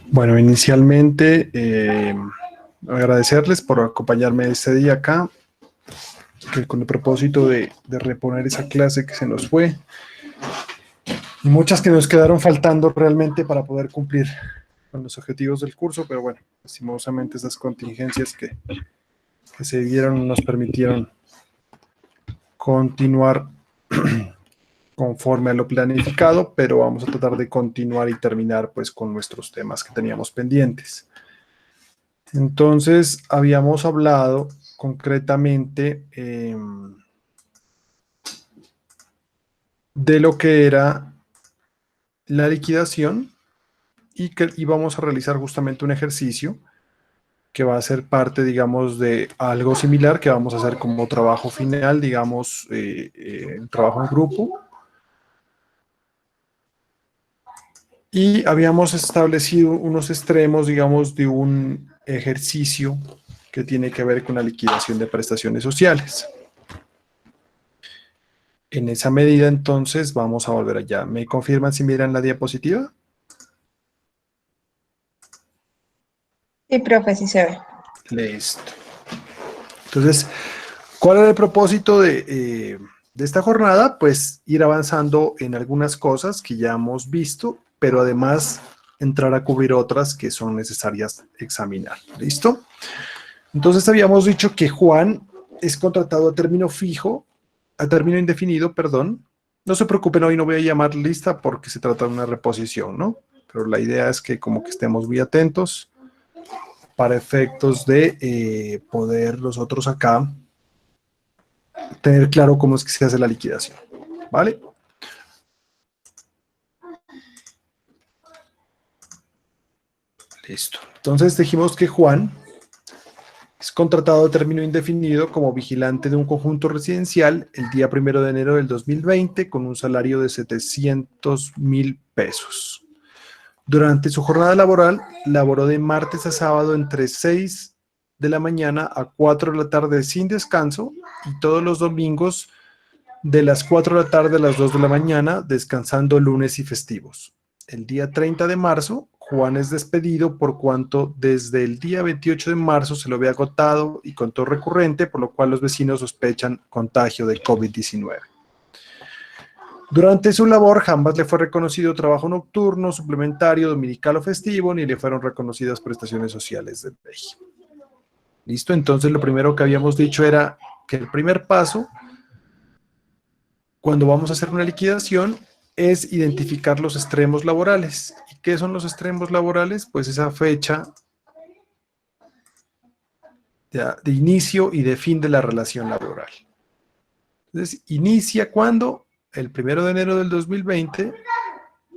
Bueno, inicialmente agradecerles por acompañarme este día acá, que con el propósito de reponer esa clase que se nos fue y muchas que nos quedaron faltando realmente para poder cumplir con los objetivos del curso, pero bueno, lastimosamente esas contingencias que se dieron nos permitieron continuar conforme a lo planificado, pero vamos a tratar de continuar y terminar pues con nuestros temas que teníamos pendientes. Entonces, habíamos hablado concretamente de lo que era la liquidación y que íbamos a realizar justamente un ejercicio que va a ser parte, digamos, de algo similar que vamos a hacer como trabajo final, digamos, un trabajo en grupo. Y habíamos establecido unos extremos, digamos, de un ejercicio que tiene que ver con la liquidación de prestaciones sociales. En esa medida, entonces, vamos a volver allá. ¿Me confirman si miran la diapositiva? Sí, profe, sí se ve. Listo. Entonces, ¿cuál era el propósito de esta jornada? Pues ir avanzando en algunas cosas que ya hemos visto, pero además entrar a cubrir otras que son necesarias examinar. ¿Listo? Entonces habíamos dicho que Juan es contratado a término fijo, a término indefinido, perdón. No se preocupen, hoy no voy a llamar lista porque se trata de una reposición, ¿no? Pero la idea es que como que estemos muy atentos para efectos de poder nosotros acá tener claro cómo es que se hace la liquidación, ¿vale? Listo. Entonces dijimos que Juan es contratado a término indefinido como vigilante de un conjunto residencial el día 1 de enero del 2020 con un salario de 700,000 pesos. Durante su jornada laboral, laboró de martes a sábado entre 6 de la mañana a 4 de la tarde sin descanso y todos los domingos de las 4 de la tarde a las 2 de la mañana, descansando lunes y festivos. El día 30 de marzo, Juan es despedido por cuanto desde el día 28 de marzo se lo ve agotado y con todo recurrente, por lo cual los vecinos sospechan contagio de COVID-19. Durante su labor, jamás le fue reconocido trabajo nocturno, suplementario, dominical o festivo, ni le fueron reconocidas prestaciones sociales del ley. ¿Listo? Entonces, lo primero que habíamos dicho era que el primer paso, cuando vamos a hacer una liquidación, es identificar los extremos laborales. ¿Y qué son los extremos laborales? Pues esa fecha de inicio y de fin de la relación laboral. Entonces, inicia cuando el 1 de enero del 2020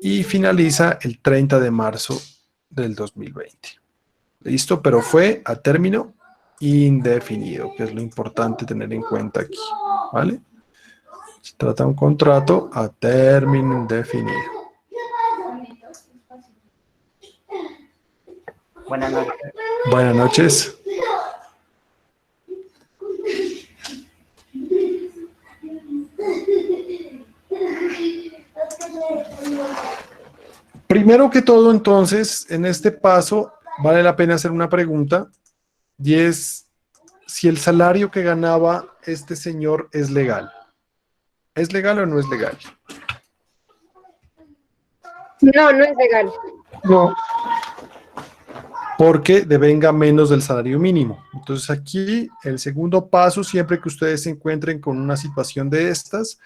y finaliza el 30 de marzo del 2020. ¿Listo? Pero fue a término indefinido, que es lo importante tener en cuenta aquí, ¿vale? Se trata de un contrato a término indefinido. Buenas noches. Buenas noches. Primero que todo, entonces, en este paso, vale la pena hacer una pregunta, y es si el salario que ganaba este señor es legal. ¿Es legal o no es legal? No, no es legal. No. Porque devenga menos del salario mínimo. Entonces aquí el segundo paso, siempre que ustedes se encuentren con una situación de estas,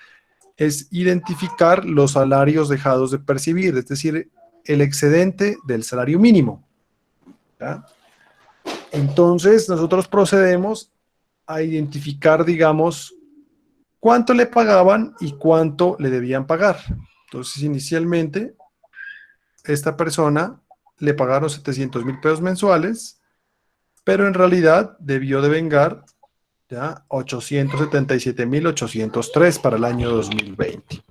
es identificar los salarios dejados de percibir, es decir, el excedente del salario mínimo. ¿Ya? Entonces nosotros procedemos a identificar, digamos, cuánto le pagaban y cuánto le debían pagar. Entonces inicialmente esta persona le pagaron 700,000 pesos mensuales, pero en realidad debió devengar ya 877,803 para el año 2020.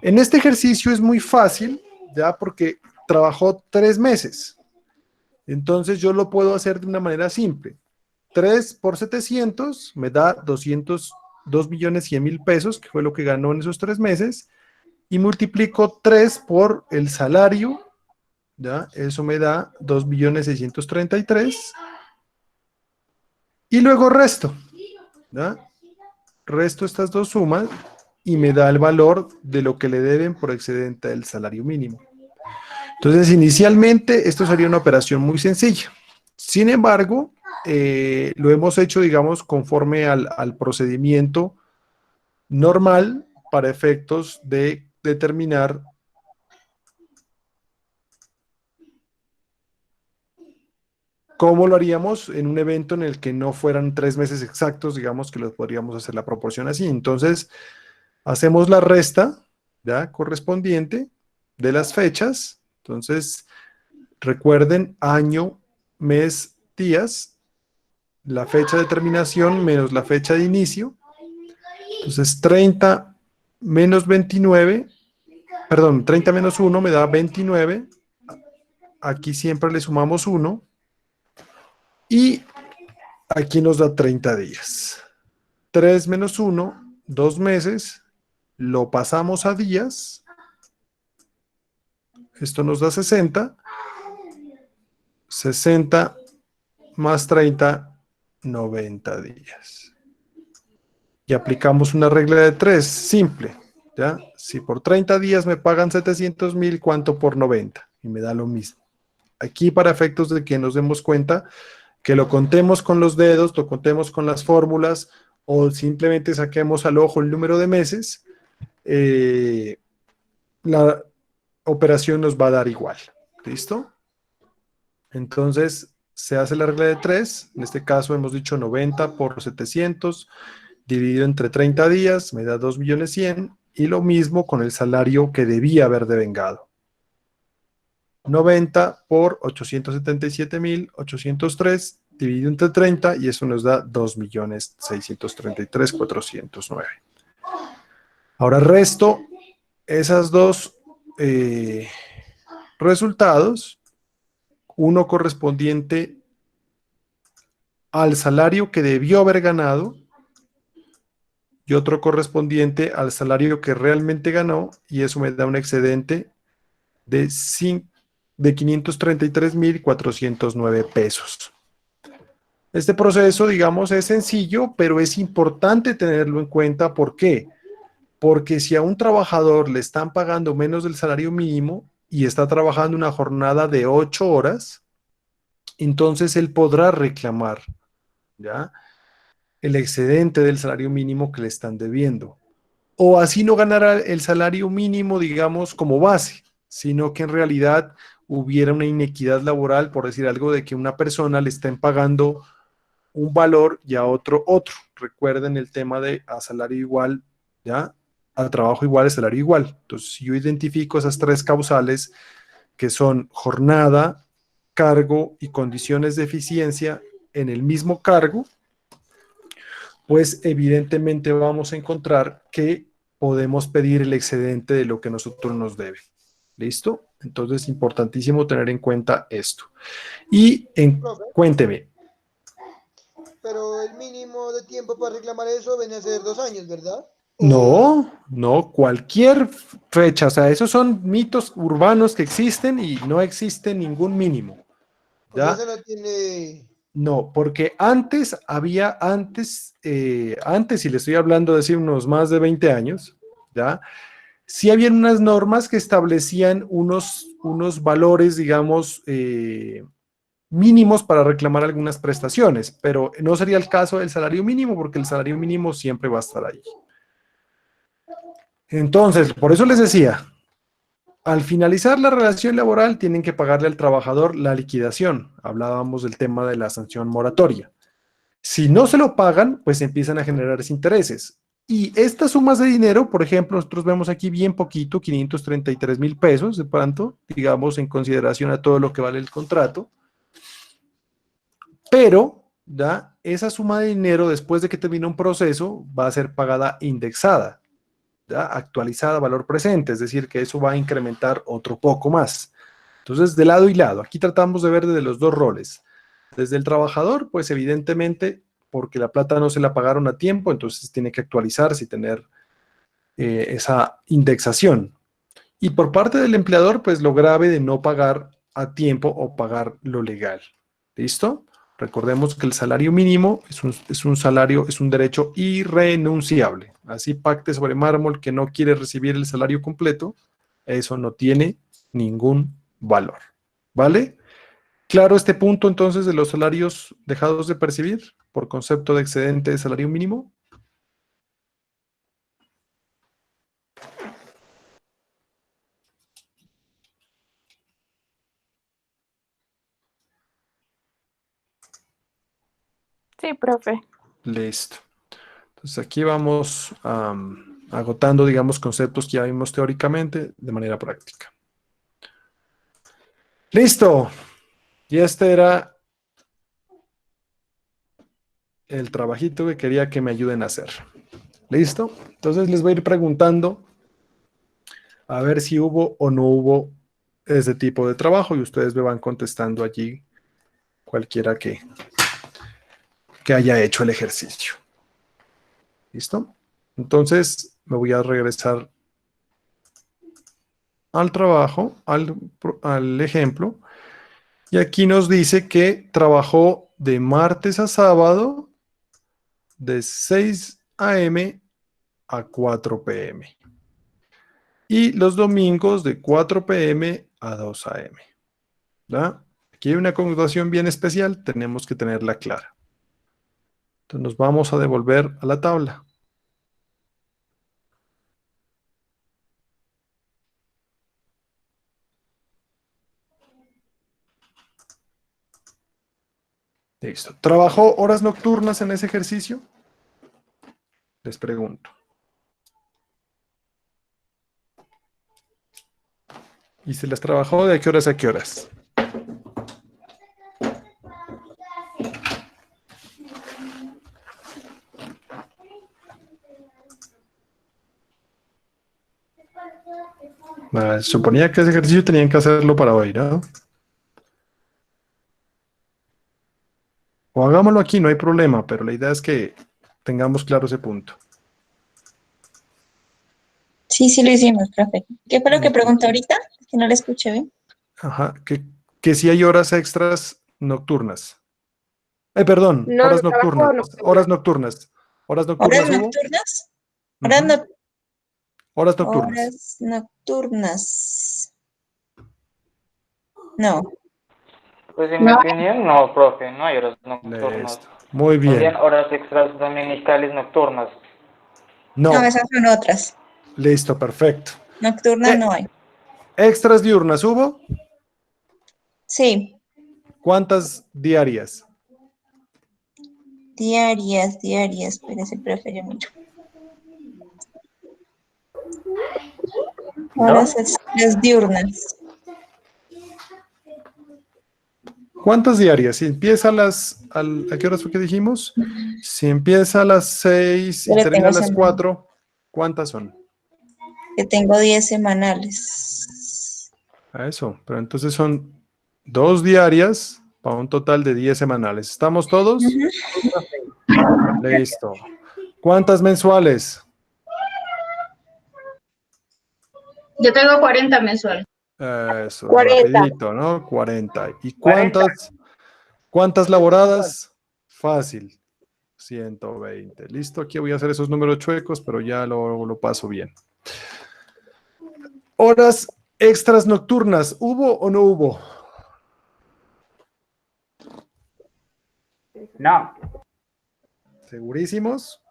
En este ejercicio es muy fácil, ya porque trabajó 3 meses. Entonces yo lo puedo hacer de una manera simple. 3 por 700 me da 202,100,000 pesos, que fue lo que ganó en esos 3 meses, y multiplico 3 por el salario ¿ya? Eso me da 2.633.000. Y luego resto, ¿ya? Resto estas dos sumas y me da el valor de lo que le deben por excedente del salario mínimo. Entonces, inicialmente, esto sería una operación muy sencilla. Sin embargo, lo hemos hecho, digamos, conforme al procedimiento normal para efectos de determinar cómo lo haríamos en un evento en el que no fueran 3 meses exactos, digamos que lo podríamos hacer la proporción así. Entonces, hacemos la resta, ¿ya? Correspondiente de las fechas. Entonces, recuerden año, mes, días, la fecha de terminación menos la fecha de inicio. Entonces, 30 menos 29, perdón, 30 menos 1 me da 29. Aquí siempre le sumamos 1. Y aquí nos da 30 días. 3 menos 1, 2 meses. Lo pasamos a días. Esto nos da 60. 60 más 30, 90 días. Y aplicamos una regla de 3, simple. ¿Ya? Si por 30 días me pagan 700.000, ¿cuánto por 90? Y me da lo mismo. Aquí, para efectos de que nos demos cuenta, que lo contemos con los dedos, lo contemos con las fórmulas, o simplemente saquemos al ojo el número de meses, la operación nos va a dar igual. ¿Listo? Entonces, se hace la regla de 3. En este caso hemos dicho 90 por 700, dividido entre 30 días, me da 2.100.000, y lo mismo con el salario que debía haber devengado. 90 por 877.803, dividido entre 30, y eso nos da 2.633.409. Ahora resto esas dos resultados, uno correspondiente al salario que debió haber ganado y otro correspondiente al salario que realmente ganó, y eso me da un excedente de 533.409 pesos. Este proceso, digamos, es sencillo, pero es importante tenerlo en cuenta. ¿Por qué? Porque si a un trabajador le están pagando menos del salario mínimo y está trabajando una jornada de 8 horas, entonces él podrá reclamar, ¿ya?, el excedente del salario mínimo que le están debiendo. O así no ganará el salario mínimo, digamos, como base, sino que en realidad hubiera una inequidad laboral, por decir algo, de que una persona le estén pagando un valor y a otro. Recuerden el tema de a salario igual, ¿ya?, a trabajo igual, a salario igual. Entonces, si yo identifico esas tres causales, que son jornada, cargo y condiciones de eficiencia en el mismo cargo, pues evidentemente vamos a encontrar que podemos pedir el excedente de lo que nosotros nos debe. ¿Listo? Entonces es importantísimo tener en cuenta esto. Y cuénteme. Pero el mínimo de tiempo para reclamar eso viene a ser 2 años, ¿verdad? No, cualquier fecha. O sea, esos son mitos urbanos que existen y no existe ningún mínimo. ¿Ya? Eso no tiene... No, porque antes, y le estoy hablando de decir unos más de 20 años, ¿ya?, sí habían unas normas que establecían unos valores, digamos, mínimos para reclamar algunas prestaciones, pero no sería el caso del salario mínimo, porque el salario mínimo siempre va a estar ahí. Entonces, por eso les decía, al finalizar la relación laboral tienen que pagarle al trabajador la liquidación. Hablábamos del tema de la sanción moratoria. Si no se lo pagan, pues empiezan a generarse intereses. Y estas sumas de dinero, por ejemplo, nosotros vemos aquí bien poquito, 533.000 pesos de pronto, digamos, en consideración a todo lo que vale el contrato. Pero, ¿ya?, esa suma de dinero, después de que termine un proceso, va a ser pagada indexada, ¿ya?, actualizada a valor presente, es decir, que eso va a incrementar otro poco más. Entonces, de lado y lado, aquí tratamos de ver desde los dos roles. Desde el trabajador, pues evidentemente, porque la plata no se la pagaron a tiempo, entonces tiene que actualizarse y tener esa indexación. Y por parte del empleador, pues lo grave de no pagar a tiempo o pagar lo legal. ¿Listo? Recordemos que el salario mínimo es un salario, es un derecho irrenunciable. Así pacte sobre mármol que no quiere recibir el salario completo, eso no tiene ningún valor. ¿Vale? ¿Claro este punto entonces de los salarios dejados de percibir por concepto de excedente de salario mínimo? Sí, profe. Listo. Entonces aquí vamos agotando, digamos, conceptos que ya vimos teóricamente de manera práctica. Listo. Y este era el trabajito que quería que me ayuden a hacer. ¿Listo? Entonces les voy a ir preguntando a ver si hubo o no hubo ese tipo de trabajo y ustedes me van contestando allí cualquiera que haya hecho el ejercicio. ¿Listo? Entonces me voy a regresar al trabajo, al ejemplo, y aquí nos dice que trabajó de martes a sábado de 6 a.m. a 4 p.m. y los domingos de 4 p.m. a 2 a.m. ¿verdad? Aquí hay una connotación bien especial, tenemos que tenerla clara. Entonces nos vamos a devolver a la tabla. Listo. ¿Trabajó horas nocturnas en ese ejercicio? Les pregunto. ¿Y se las trabajó de qué horas a qué horas? Suponía que ese ejercicio tenían que hacerlo para hoy, ¿no? O hagámoslo aquí, no hay problema, pero la idea es que tengamos claro ese punto. Sí, sí lo hicimos, profe. ¿Qué fue lo que preguntó ahorita? Que no le escuché bien. Ajá, que si hay horas extras nocturnas. Perdón, No, horas no trabajó nocturnas, nocturna. horas nocturnas. ¿Horas ¿Horas nocturnas hubo? nocturnas? Horas, Ujú. no- Horas nocturnas. horas nocturnas. No. Pues en mi No. opinión, no, profe, no hay horas nocturnas. Listo. Muy bien. Habían horas extras dominicales nocturnas. No, No. esas son otras. Listo, perfecto. Nocturnas no hay. ¿Extras diurnas hubo? Sí. ¿Cuántas diarias? Diarias. Espérese, profe, yo miro. Horas extras diurnas. ¿Cuántas diarias? Si empieza ¿a qué horas fue que dijimos? Si empieza a las 6 y Yo le termina a tengo las semana. 4, ¿cuántas son? Yo tengo 10 semanales. A eso, pero entonces son 2 diarias para un total de 10 semanales. ¿Estamos todos? Ujú. Listo. ¿Cuántas mensuales? Yo tengo 40 mensuales. Eso, 40. rapidito, ¿no? 40. ¿Y cuántas laboradas? Fácil. 120. Listo, aquí voy a hacer esos números chuecos, pero ya lo paso bien. Horas extras nocturnas, ¿hubo o no hubo? No. ¿Segurísimos?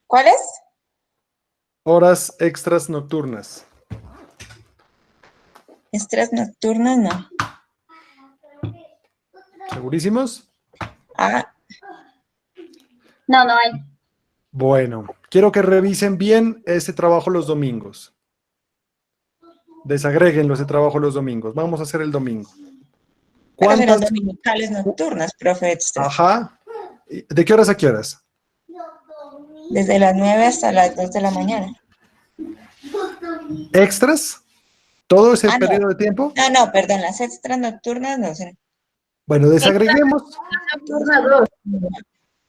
¿Cuáles? Horas extras nocturnas. Extras nocturnas no. ¿Segurísimos? Ah, No, no hay. Bueno, quiero que revisen bien ese trabajo los domingos. Desagréguenlo ese trabajo los domingos. Vamos a hacer el domingo. pero serán ¿Cuántas? dominicales nocturnas, profe, extras. Ajá. ¿De qué horas a qué horas? Desde las 9 hasta las 2 de la mañana. ¿Extras? ¿Todo ese Ah, no. periodo de tiempo? No, perdón, las extras nocturnas no serán. Bueno, desagreguemos. Nocturna 2.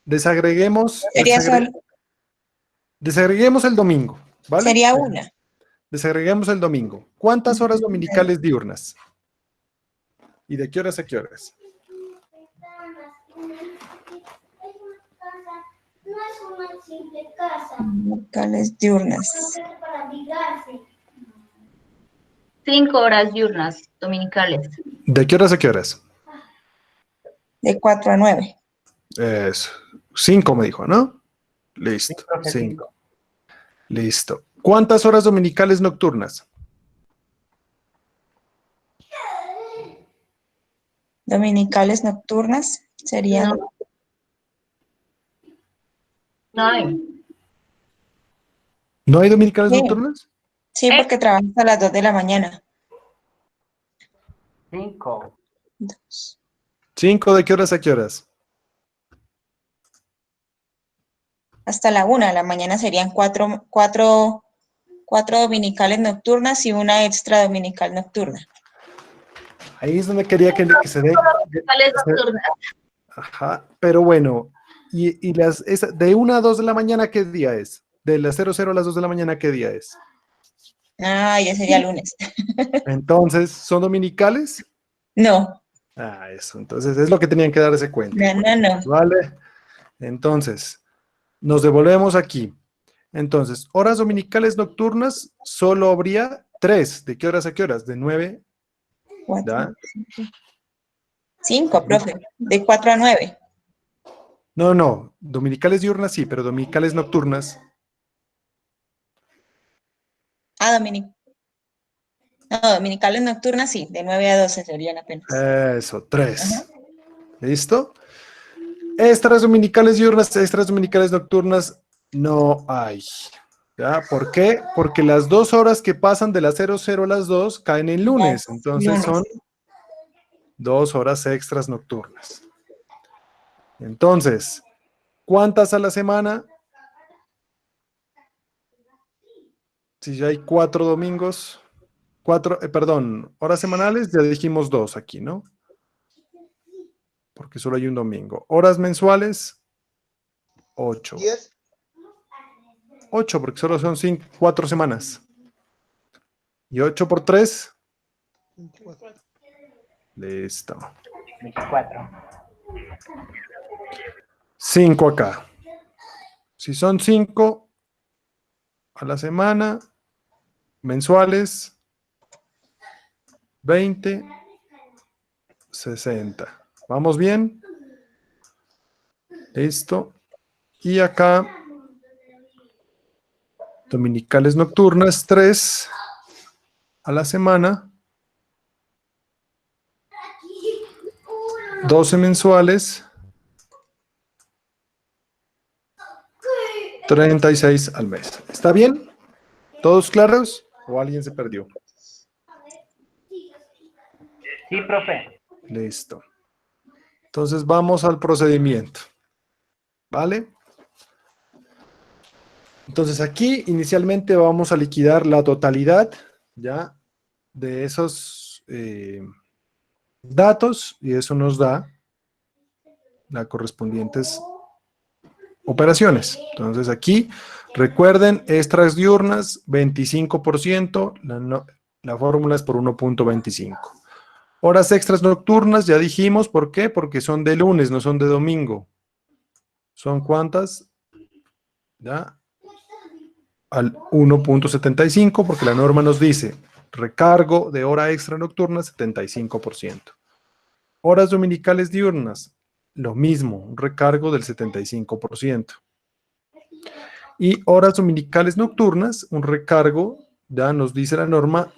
Desagreguemos. Sería solo, Desagreguemos el domingo, ¿vale? sería una. desagreguemos el domingo. ¿Cuántas horas dominicales diurnas? ¿Y de qué horas a qué horas? Locales diurnas. 5 horas diurnas dominicales. ¿De qué horas a qué horas? De 4 a 9. Eso. 5 me dijo, ¿no? Listo. profe, 5. Listo. ¿Cuántas horas dominicales nocturnas? Dominicales nocturnas serían No. No hay. ¿No hay dominicales Sí. nocturnas? Sí, porque trabajas a las 2 de la mañana. 5. 5, ¿de qué horas a qué horas? Hasta la 1 de la mañana serían cuatro dominicales nocturnas y una extra dominical nocturna. Ahí es donde quería que se dé. Dominicales nocturnas. Ajá, pero bueno, y de 1 a 2 de la mañana, ¿qué día es? De las 00 a las 2 de la mañana, ¿qué día es? Ah, ya sería lunes. Entonces, ¿son dominicales? No, Ah, eso, entonces es lo que tenían que darse cuenta. no. ¿Vale? Entonces, nos devolvemos aquí. Entonces, horas dominicales nocturnas, solo habría 3. ¿De qué horas a qué horas? De 9, 4, ¿ya? 5, profe. De 4 a 9. No, dominicales diurnas sí, pero dominicales nocturnas. Ah, dominicales nocturnas sí, de 9 a 12 serían apenas. Eso, 3. ¿Listo? Extras dominicales diurnas, extras dominicales nocturnas, no hay. ¿Ya? ¿Por qué? Porque las 2 horas que pasan de las 00 a las 2 caen en lunes. Entonces Lunes. son 2 horas extras nocturnas. Entonces, ¿cuántas a la semana? Si ya hay 4 domingos, horas semanales, ya dijimos 2 aquí, ¿no? Porque solo hay un domingo. Horas mensuales, 8. 10. 8, porque solo son 4 semanas. Y 8 por 3. 24. Listo. 24. 5 acá. Si son 5 a la semana, mensuales, 20, 60. ¿Vamos bien? Listo. Y acá, dominicales nocturnas, 3 a la semana, 12 mensuales, 36 al mes. ¿Está bien? ¿Todos claros? ¿O alguien se perdió? Sí, profe. Listo. Entonces vamos al procedimiento. ¿Vale? Entonces aquí inicialmente vamos a liquidar la totalidad ya de esos datos y eso nos da las correspondientes operaciones. Entonces aquí recuerden extras diurnas 25%, la fórmula es por 1.25. Horas extras nocturnas, ya dijimos, ¿por qué? Porque son de lunes, no son de domingo. ¿Son cuántas? ¿Ya? Al 1.75, porque la norma nos dice recargo de hora extra nocturna 75%. Horas dominicales diurnas, lo mismo, un recargo del 75%. Y horas dominicales nocturnas, un recargo, ya nos dice la norma,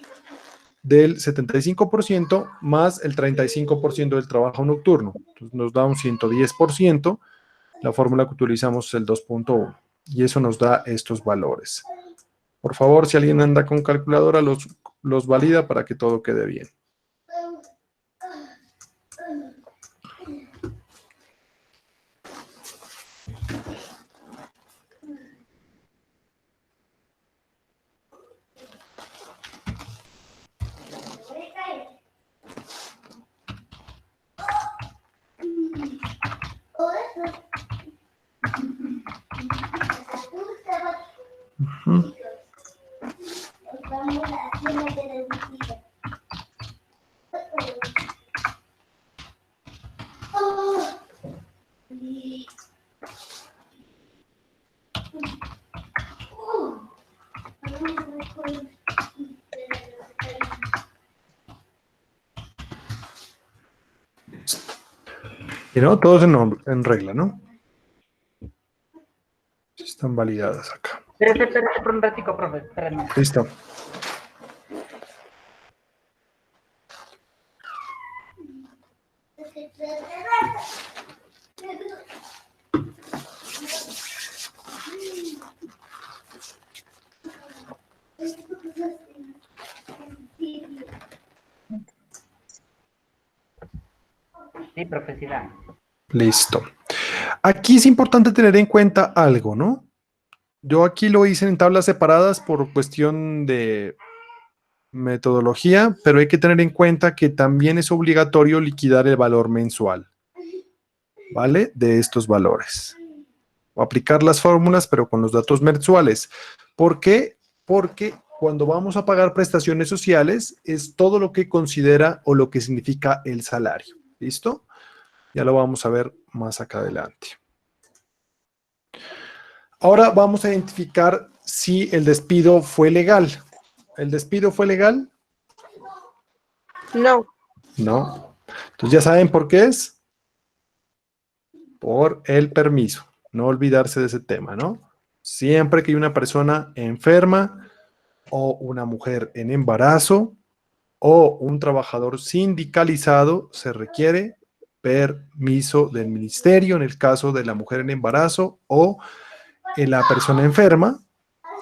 del 75% más el 35% del trabajo nocturno. Entonces nos da un 110%. La fórmula que utilizamos es el 2.1 y eso nos da estos valores. Por favor, si alguien anda con calculadora, los valida para que todo quede bien. Ujú. Y no, todos en regla, ¿no? Están validadas acá. Espérate por un ratico, profe. Espérame. Listo. Sí, profe, sí da. Listo. Aquí es importante tener en cuenta algo, ¿no? Yo aquí lo hice en tablas separadas por cuestión de metodología, pero hay que tener en cuenta que también es obligatorio liquidar el valor mensual, ¿vale? De estos valores. O aplicar las fórmulas, pero con los datos mensuales. ¿Por qué? Porque cuando vamos a pagar prestaciones sociales es todo lo que considera o lo que significa el salario. ¿Listo? Ya lo vamos a ver más acá adelante. Ahora vamos a identificar si el despido fue legal. ¿El despido fue legal? No. No. Entonces ya saben por qué es. Por el permiso. No olvidarse de ese tema, ¿no? Siempre que hay una persona enferma o una mujer en embarazo o un trabajador sindicalizado, se requiere permiso del ministerio en el caso de la mujer en embarazo o en la persona enferma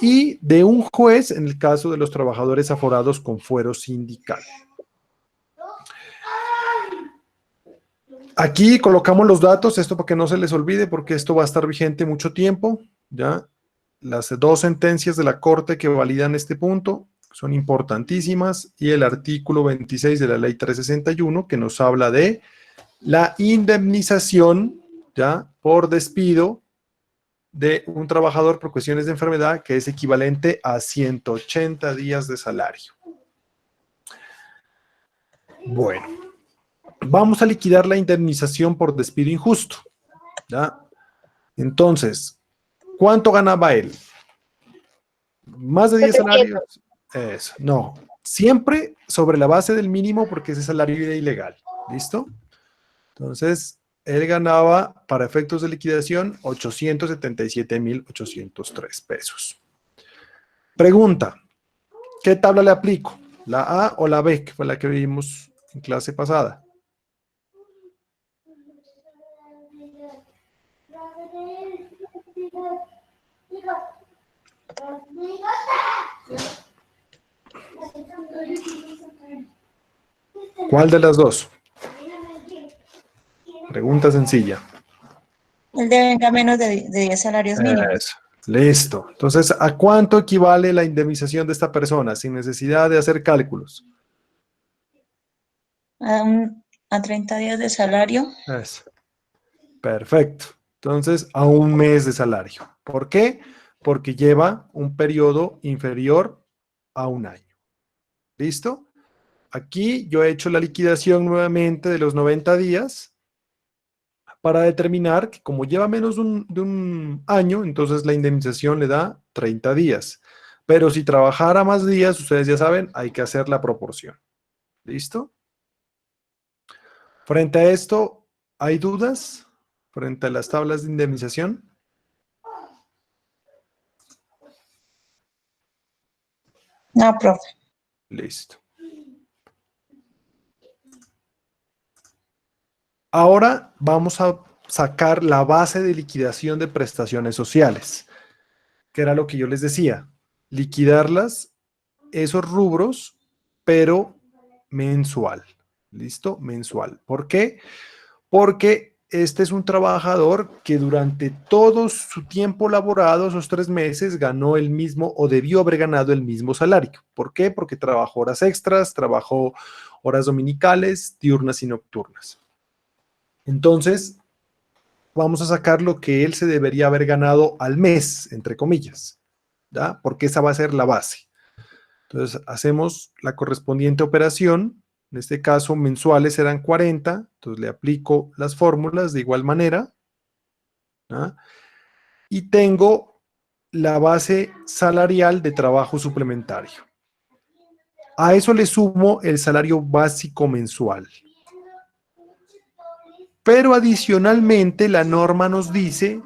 y de un juez en el caso de los trabajadores aforados con fuero sindical. Aquí colocamos los datos, esto para que no se les olvide, porque esto va a estar vigente mucho tiempo, ¿ya? Las dos sentencias de la Corte que validan este punto son importantísimas y el artículo 26 de la Ley 361 que nos habla de la indemnización, ¿ya? Por despido de un trabajador por cuestiones de enfermedad que es equivalente a 180 días de salario. Bueno. Vamos a liquidar la indemnización por despido injusto, ¿ya? Entonces, ¿cuánto ganaba él? ¿Más de 10 salarios? Eso, no. Siempre sobre la base del mínimo porque ese salario era ilegal, ¿listo? Entonces, él ganaba, para efectos de liquidación, 877,803 pesos. Pregunta, ¿qué tabla le aplico? ¿La A o la B, que fue la que vimos en clase pasada? ¿Cuál de las dos? Pregunta sencilla. Él devenga menos de 10 salarios mínimos. Eso. Listo. Entonces, ¿a cuánto equivale la indemnización de esta persona sin necesidad de hacer cálculos? A 30 días de salario. Eso. Perfecto. Entonces, a un mes de salario. ¿Por qué? Porque lleva un periodo inferior a un año. ¿Listo? Aquí yo he hecho la liquidación nuevamente de los 90 días para determinar que como lleva menos de un año, entonces la indemnización le da 30 días. Pero si trabajara más días, ustedes ya saben, hay que hacer la proporción. ¿Listo? Frente a esto, ¿hay dudas? Frente a las tablas de indemnización. No, profe. Listo. Ahora vamos a sacar la base de liquidación de prestaciones sociales, que era lo que yo les decía, liquidarlas, esos rubros, pero mensual. ¿Listo? Mensual. ¿Por qué? Porque este es un trabajador que durante todo su tiempo laborado, esos 3 meses, ganó el mismo o debió haber ganado el mismo salario. ¿Por qué? Porque trabajó horas extras, trabajó horas dominicales, diurnas y nocturnas. Entonces, vamos a sacar lo que él se debería haber ganado al mes, entre comillas, ¿ya? Porque esa va a ser la base. Entonces, hacemos la correspondiente operación. En este caso, mensuales eran 40. Entonces, le aplico las fórmulas de igual manera, ¿ya? Y tengo la base salarial de trabajo suplementario. A eso le sumo el salario básico mensual. Pero adicionalmente la norma nos dice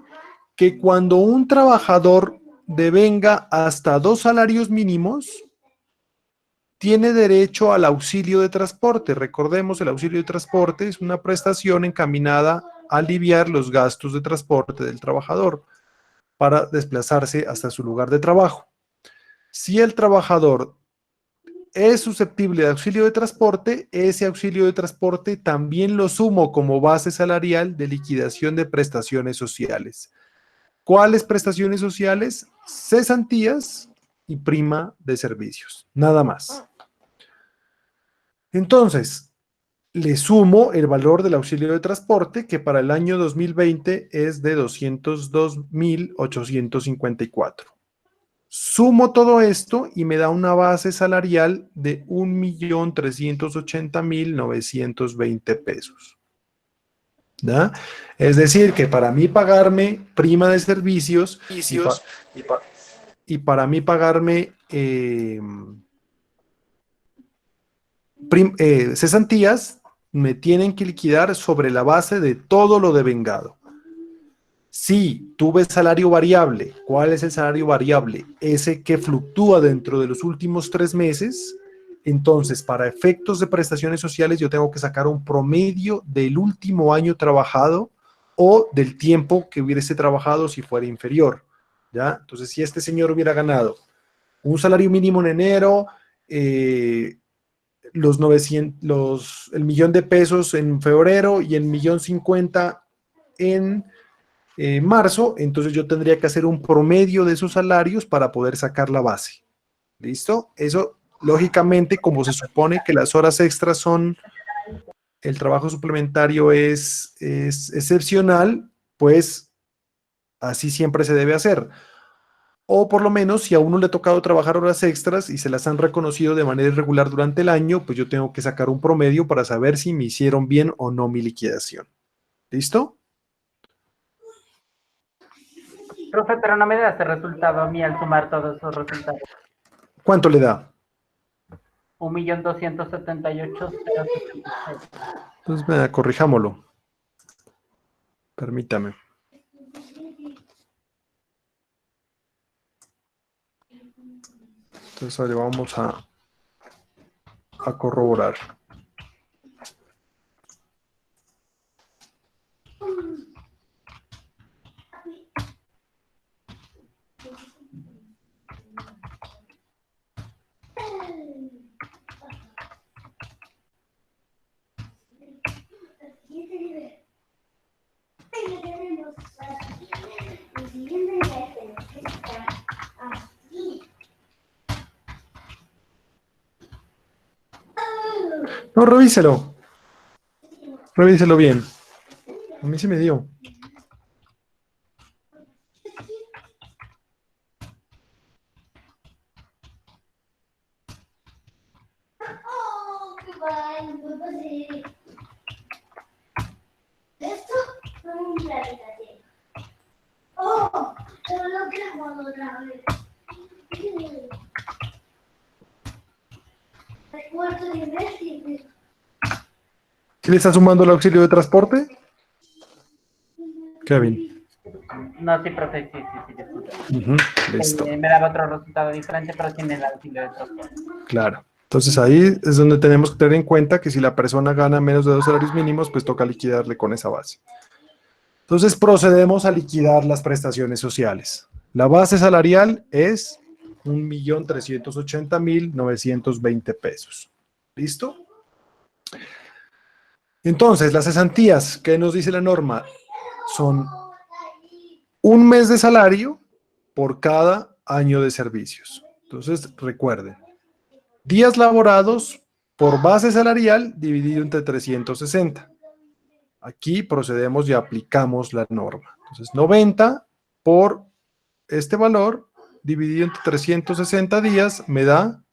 que cuando un trabajador devenga hasta 2 salarios mínimos, tiene derecho al auxilio de transporte. Recordemos, el auxilio de transporte es una prestación encaminada a aliviar los gastos de transporte del trabajador para desplazarse hasta su lugar de trabajo. Si el trabajador es susceptible de auxilio de transporte, ese auxilio de transporte también lo sumo como base salarial de liquidación de prestaciones sociales. ¿Cuáles prestaciones sociales? Cesantías y prima de servicios, nada más. Entonces, le sumo el valor del auxilio de transporte, que para el año 2020 es de 202.854. Sumo todo esto y me da una base salarial de 1.380.920 pesos. ¿Ya? Es decir, que para mí pagarme prima de servicios y para mí pagarme cesantías, me tienen que liquidar sobre la base de todo lo devengado. Si tuve salario variable, ¿cuál es el salario variable? Ese que fluctúa dentro de los últimos 3 meses. Entonces, para efectos de prestaciones sociales, yo tengo que sacar un promedio del último año trabajado o del tiempo que hubiese trabajado si fuera inferior, ¿ya? Entonces, si este señor hubiera ganado un salario mínimo en enero, el 1.000.000 de pesos en febrero y el 1.050.000 en marzo, entonces yo tendría que hacer un promedio de esos salarios para poder sacar la base. ¿Listo? Eso, lógicamente, como se supone que las horas extras son, el trabajo suplementario es excepcional, pues así siempre se debe hacer. O por lo menos, si a uno le ha tocado trabajar horas extras y se las han reconocido de manera irregular durante el año, pues yo tengo que sacar un promedio para saber si me hicieron bien o no mi liquidación. ¿Listo? Profe, pero no me da ese resultado a mí al sumar todos esos resultados. ¿Cuánto le da? 1.278.076. Pues venga, corrijámoslo. Permítame. Entonces ahora vamos a corroborar. No, revíselo. Revíselo bien. A mí se me dio. Esto no es un gravitativo. Oh, pero lo grabado otra vez. Recuerdo de ver. ¿Sí le está sumando el auxilio de transporte? Kevin. No, sí, profe, sí, disculpe. Listo. Me daba otro resultado diferente, pero sin el auxilio de transporte. Claro. Entonces ahí es donde tenemos que tener en cuenta que si la persona gana menos de 2 salarios mínimos, pues toca liquidarle con esa base. Entonces procedemos a liquidar las prestaciones sociales. La base salarial es 1.380.920 pesos. ¿Listo? Entonces, las cesantías, ¿qué nos dice la norma? Son 1 mes de salario por cada año de servicios. Entonces, recuerden, días laborados por base salarial dividido entre 360. Aquí procedemos y aplicamos la norma. Entonces, 90 por este valor dividido entre 360 días me da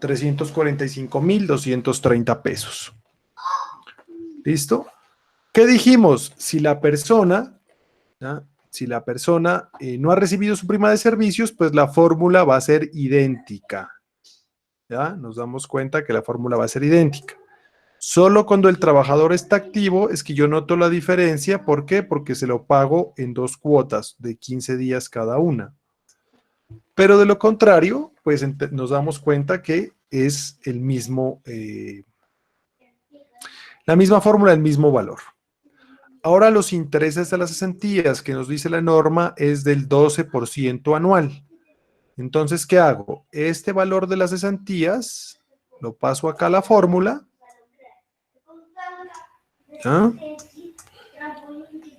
345.230 pesos. ¿Listo? ¿Qué dijimos? Si la persona, no ha recibido su prima de servicios, pues la fórmula va a ser idéntica. ¿Ya? Nos damos cuenta que la fórmula va a ser idéntica. Solo cuando el trabajador está activo es que yo noto la diferencia. ¿Por qué? Porque se lo pago en 2 cuotas de 15 días cada una. Pero de lo contrario, pues nos damos cuenta que es el mismo, la misma fórmula, el mismo valor. Ahora los intereses de las cesantías que nos dice la norma es del 12% anual. Entonces, ¿qué hago? Este valor de las cesantías lo paso acá a la fórmula. ¿Ah?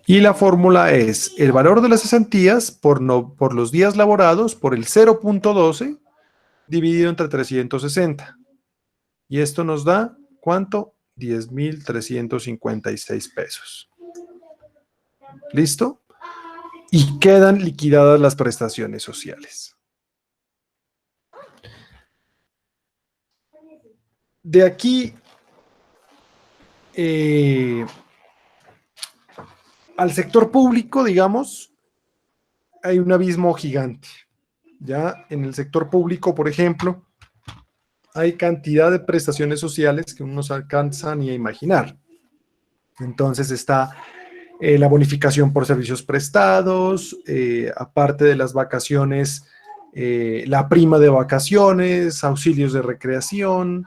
Y la fórmula es el valor de las cesantías por los días laborados por el 0.12 dividido entre 360. Y esto nos da, ¿cuánto? 10.356 pesos. ¿Listo? Y quedan liquidadas las prestaciones sociales. De aquí al sector público, digamos, hay un abismo gigante. Ya en el sector público, por ejemplo, hay cantidad de prestaciones sociales que uno no se alcanza ni a imaginar. Entonces está la bonificación por servicios prestados, aparte de las vacaciones, la prima de vacaciones, auxilios de recreación.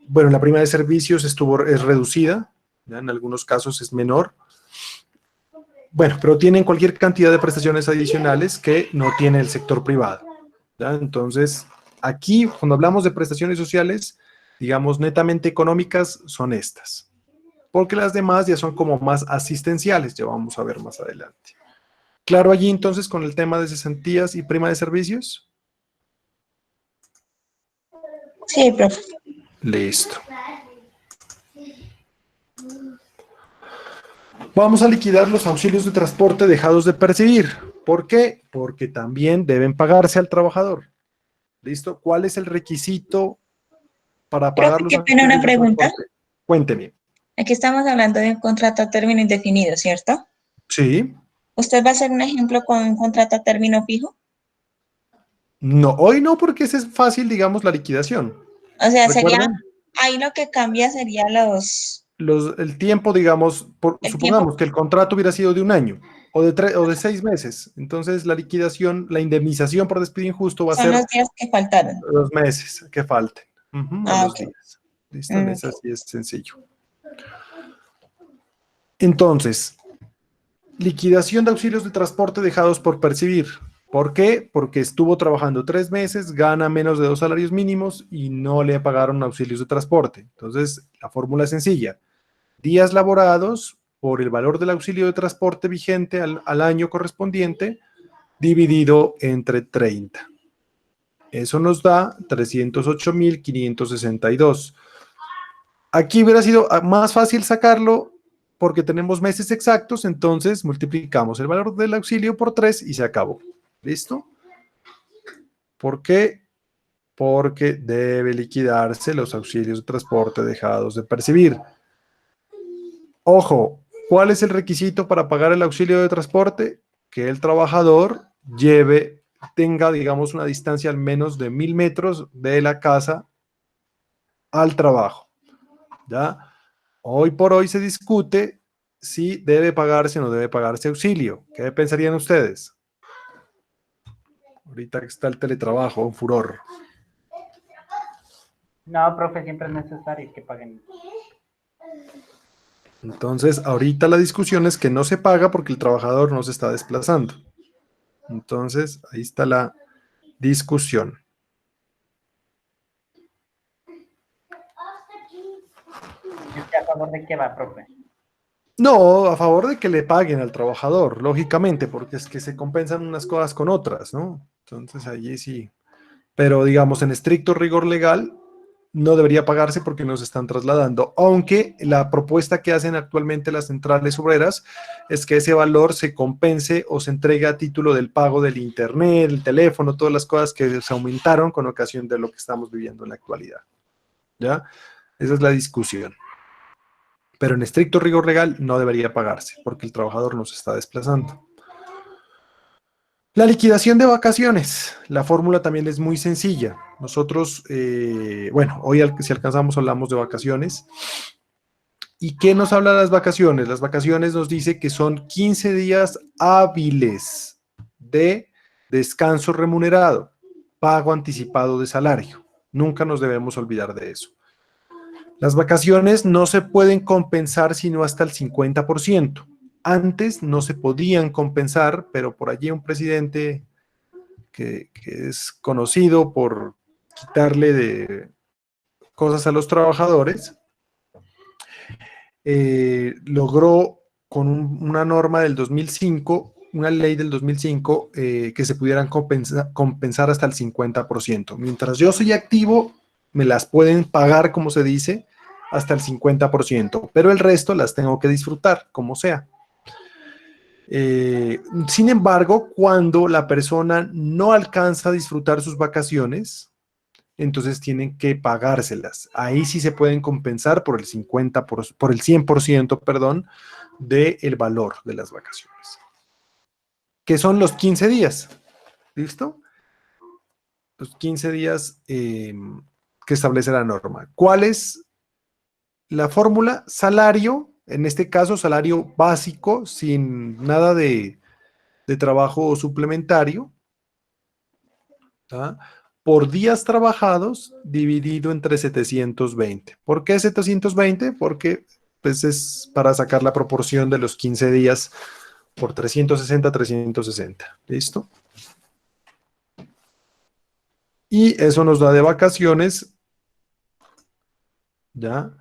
Bueno, la prima de servicios es reducida, ¿ya? En algunos casos es menor. Bueno, pero tienen cualquier cantidad de prestaciones adicionales que no tiene el sector privado, ¿ya? Entonces, aquí, cuando hablamos de prestaciones sociales, digamos, netamente económicas, son estas. Porque las demás ya son como más asistenciales, ya vamos a ver más adelante. ¿Claro allí entonces con el tema de cesantías y prima de servicios? Sí, profe. Listo. Vamos a liquidar los auxilios de transporte dejados de percibir. ¿Por qué? Porque también deben pagarse al trabajador. ¿Listo? ¿Cuál es el requisito para pagar Profe, los qué pena, una auxilios de pregunta. transporte? Cuénteme. Aquí estamos hablando de un contrato a término indefinido, ¿cierto? Sí. ¿Usted va a hacer un ejemplo con un contrato a término fijo? No, hoy no, porque ese es fácil, digamos, la liquidación. O sea, sería, ¿Recuerdan? ahí lo que cambia sería El tiempo, digamos, el supongamos tiempo. que el contrato hubiera sido de un año o de 6 meses. Entonces, la liquidación, la indemnización por despido injusto va a Son ser los días que faltaron. los meses que falten. Ujú, o Ah, los ok. días. ¿Listo? En Ok. esa sí es sencillo. Entonces, liquidación de auxilios de transporte dejados por percibir. ¿Por qué? Porque estuvo trabajando 3 meses, gana menos de 2 salarios mínimos y no le pagaron auxilios de transporte. Entonces, la fórmula es sencilla. Días laborados por el valor del auxilio de transporte vigente al año correspondiente, dividido entre 30. Eso nos da 308.562. Aquí hubiera sido más fácil sacarlo porque tenemos meses exactos, entonces multiplicamos el valor del auxilio por 3 y se acabó. ¿Listo? ¿Por qué? Porque debe liquidarse los auxilios de transporte dejados de percibir. Ojo, ¿cuál es el requisito para pagar el auxilio de transporte? Que el trabajador tenga, digamos, una distancia al menos de 1.000 metros de la casa al trabajo. ¿Ya? Hoy por hoy se discute si debe pagarse o no debe pagarse auxilio. ¿Qué pensarían ustedes? Ahorita que está el teletrabajo, un furor. No, profe, siempre es necesario que paguen. Entonces, ahorita la discusión es que no se paga porque el trabajador no se está desplazando. Entonces, ahí está la discusión. ¿Y usted a favor de qué va, profe? No, a favor de que le paguen al trabajador, lógicamente, porque es que se compensan unas cosas con otras, ¿no? Entonces, allí sí. Pero, digamos, en estricto rigor legal, no debería pagarse porque nos están trasladando, aunque la propuesta que hacen actualmente las centrales obreras es que ese valor se compense o se entregue a título del pago del internet, el teléfono, todas las cosas que se aumentaron con ocasión de lo que estamos viviendo en la actualidad. ¿Ya? Esa es la discusión. Pero en estricto rigor legal no debería pagarse porque el trabajador nos está desplazando. La liquidación de vacaciones. La fórmula también es muy sencilla. Nosotros, bueno, hoy si alcanzamos hablamos de vacaciones. ¿Y qué nos habla de las vacaciones? Las vacaciones nos dice que son 15 días hábiles de descanso remunerado, pago anticipado de salario. Nunca nos debemos olvidar de eso. Las vacaciones no se pueden compensar sino hasta el 50%. Antes no se podían compensar, pero por allí un presidente que es conocido por quitarle de cosas a los trabajadores, logró con una norma del 2005, una ley del 2005, que se pudieran compensar hasta el 50%. Mientras yo soy activo, me las pueden pagar, como se dice, hasta el 50%, pero el resto las tengo que disfrutar, como sea. Sin embargo, cuando la persona no alcanza a disfrutar sus vacaciones, entonces tienen que pagárselas. Ahí sí se pueden compensar por el 100%, perdón, del valor de las vacaciones. Que son los 15 días. ¿Listo? Los 15 días que establece la norma. ¿Cuál es la fórmula? Salario, en este caso salario básico, sin nada de trabajo suplementario, ¿tá? Por días trabajados dividido entre 720. ¿Por qué 720? Porque pues, es para sacar la proporción de los 15 días por 360, 360. ¿Listo? Y eso nos da de vacaciones, ¿ya?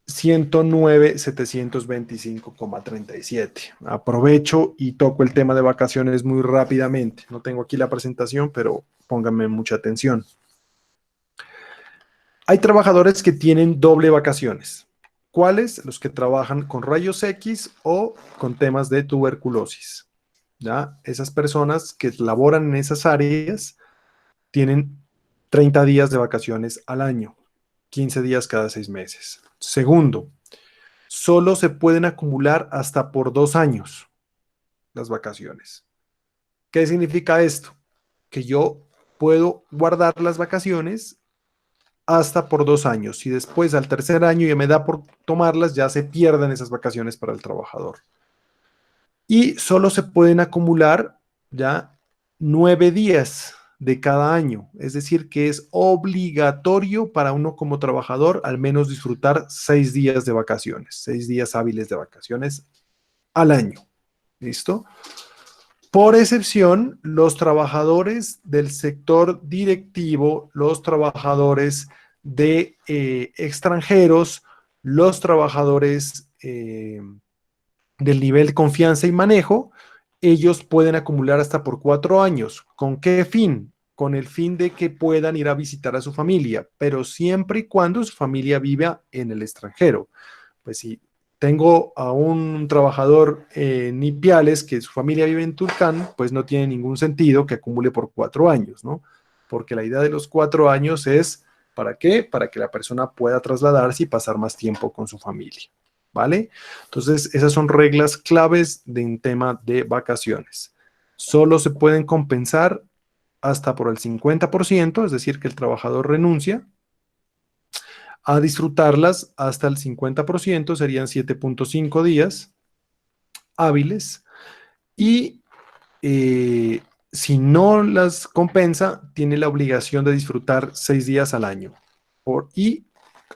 109,725,37. Aprovecho y toco el tema de vacaciones muy rápidamente. No tengo aquí la presentación, pero pónganme mucha atención. Hay trabajadores que tienen doble vacaciones. ¿Cuáles? Los que trabajan con rayos X o con temas de tuberculosis. ¿Ya? Esas personas que laboran en esas áreas tienen 30 días de vacaciones al año, 15 días cada 6 meses. Segundo, solo se pueden acumular hasta por 2 años las vacaciones. ¿Qué significa esto? Que yo puedo guardar las vacaciones hasta por 2 años. Si después al tercer año ya me da por tomarlas, ya se pierden esas vacaciones para el trabajador. Y solo se pueden acumular ya 9 días de cada año. Es decir, que es obligatorio para uno como trabajador al menos disfrutar 6 días de vacaciones, 6 días hábiles de vacaciones al año. ¿Listo? Por excepción, los trabajadores del sector directivo, los trabajadores de extranjeros, los trabajadores del nivel confianza y manejo, ellos pueden acumular hasta por 4 años. ¿Con qué fin? Con el fin de que puedan ir a visitar a su familia, pero siempre y cuando su familia viva en el extranjero. Pues si tengo a un trabajador en Ipiales que su familia vive en Tulcán, pues no tiene ningún sentido que acumule por 4 años, ¿no? Porque la idea de los 4 años es, ¿para qué? Para que la persona pueda trasladarse y pasar más tiempo con su familia, ¿vale? Entonces, esas son reglas claves de un tema de vacaciones. Solo se pueden compensar hasta por el 50%, es decir, que el trabajador renuncia a disfrutarlas hasta el 50%, serían 7.5 días hábiles, y si no las compensa, tiene la obligación de disfrutar 6 días al año y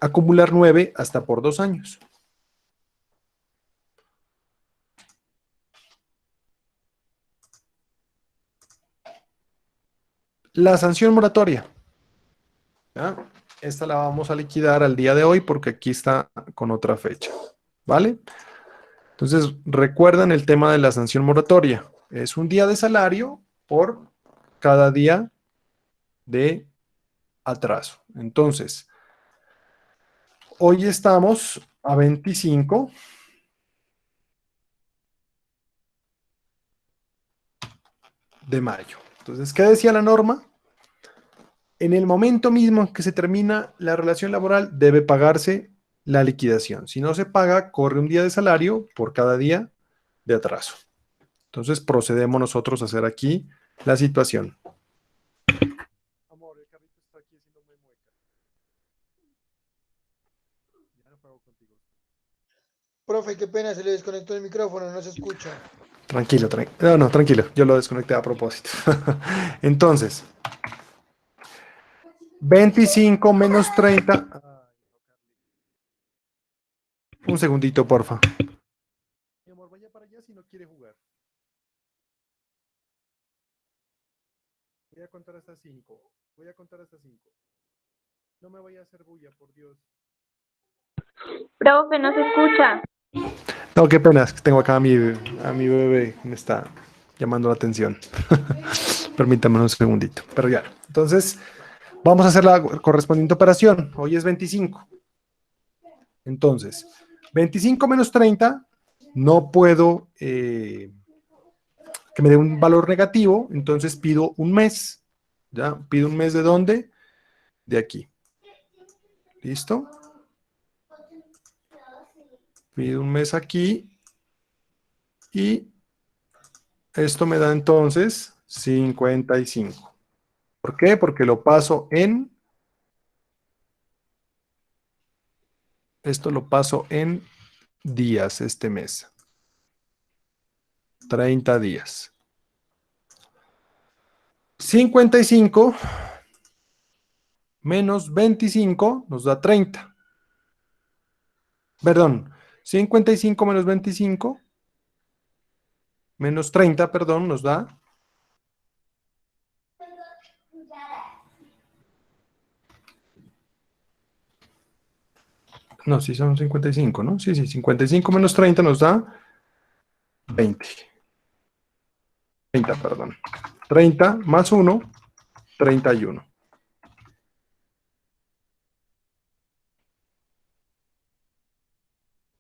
acumular 9 hasta por 2 años. La sanción moratoria. ¿Ya? Esta la vamos a liquidar al día de hoy porque aquí está con otra fecha, ¿vale? Entonces, recuerdan el tema de la sanción moratoria. Es un día de salario por cada día de atraso. Entonces, hoy estamos a 25 de mayo. Entonces, ¿qué decía la norma? En el momento mismo en que se termina la relación laboral, debe pagarse la liquidación. Si no se paga, corre un día de salario por cada día de atraso. Entonces, procedemos nosotros a hacer aquí la situación. Amor, el Profe, qué pena, se le desconectó el micrófono, no se escucha. Tranquilo, tranquilo. No, tranquilo, yo lo desconecté a propósito. Entonces, 25 menos 30. Un segundito, porfa. Mi amor, vaya para allá si no quiere jugar. Voy a contar hasta 5. Voy a contar hasta 5. No me vaya a hacer bulla, por Dios. Profe, no se escucha. No, qué pena, es que tengo acá a mi bebé, me está llamando la atención. Permítame un segundito, pero ya. Entonces, vamos a hacer la correspondiente operación. Hoy es 25. Entonces, 25 menos 30, no puedo que me dé un valor negativo, entonces pido un mes. ¿Ya? ¿Pido un mes de dónde? De aquí. ¿Listo? Pido un mes aquí y esto me da entonces 55. ¿Por qué? Porque lo paso en... Esto lo paso en días este mes. 30 días. 55 menos 25 nos da 30. Perdón, 55 menos 25 menos 30, perdón, nos da... No, sí son 55, ¿no? Sí, 55 menos 30 nos da 20. 30, perdón. 30 más 1, 31.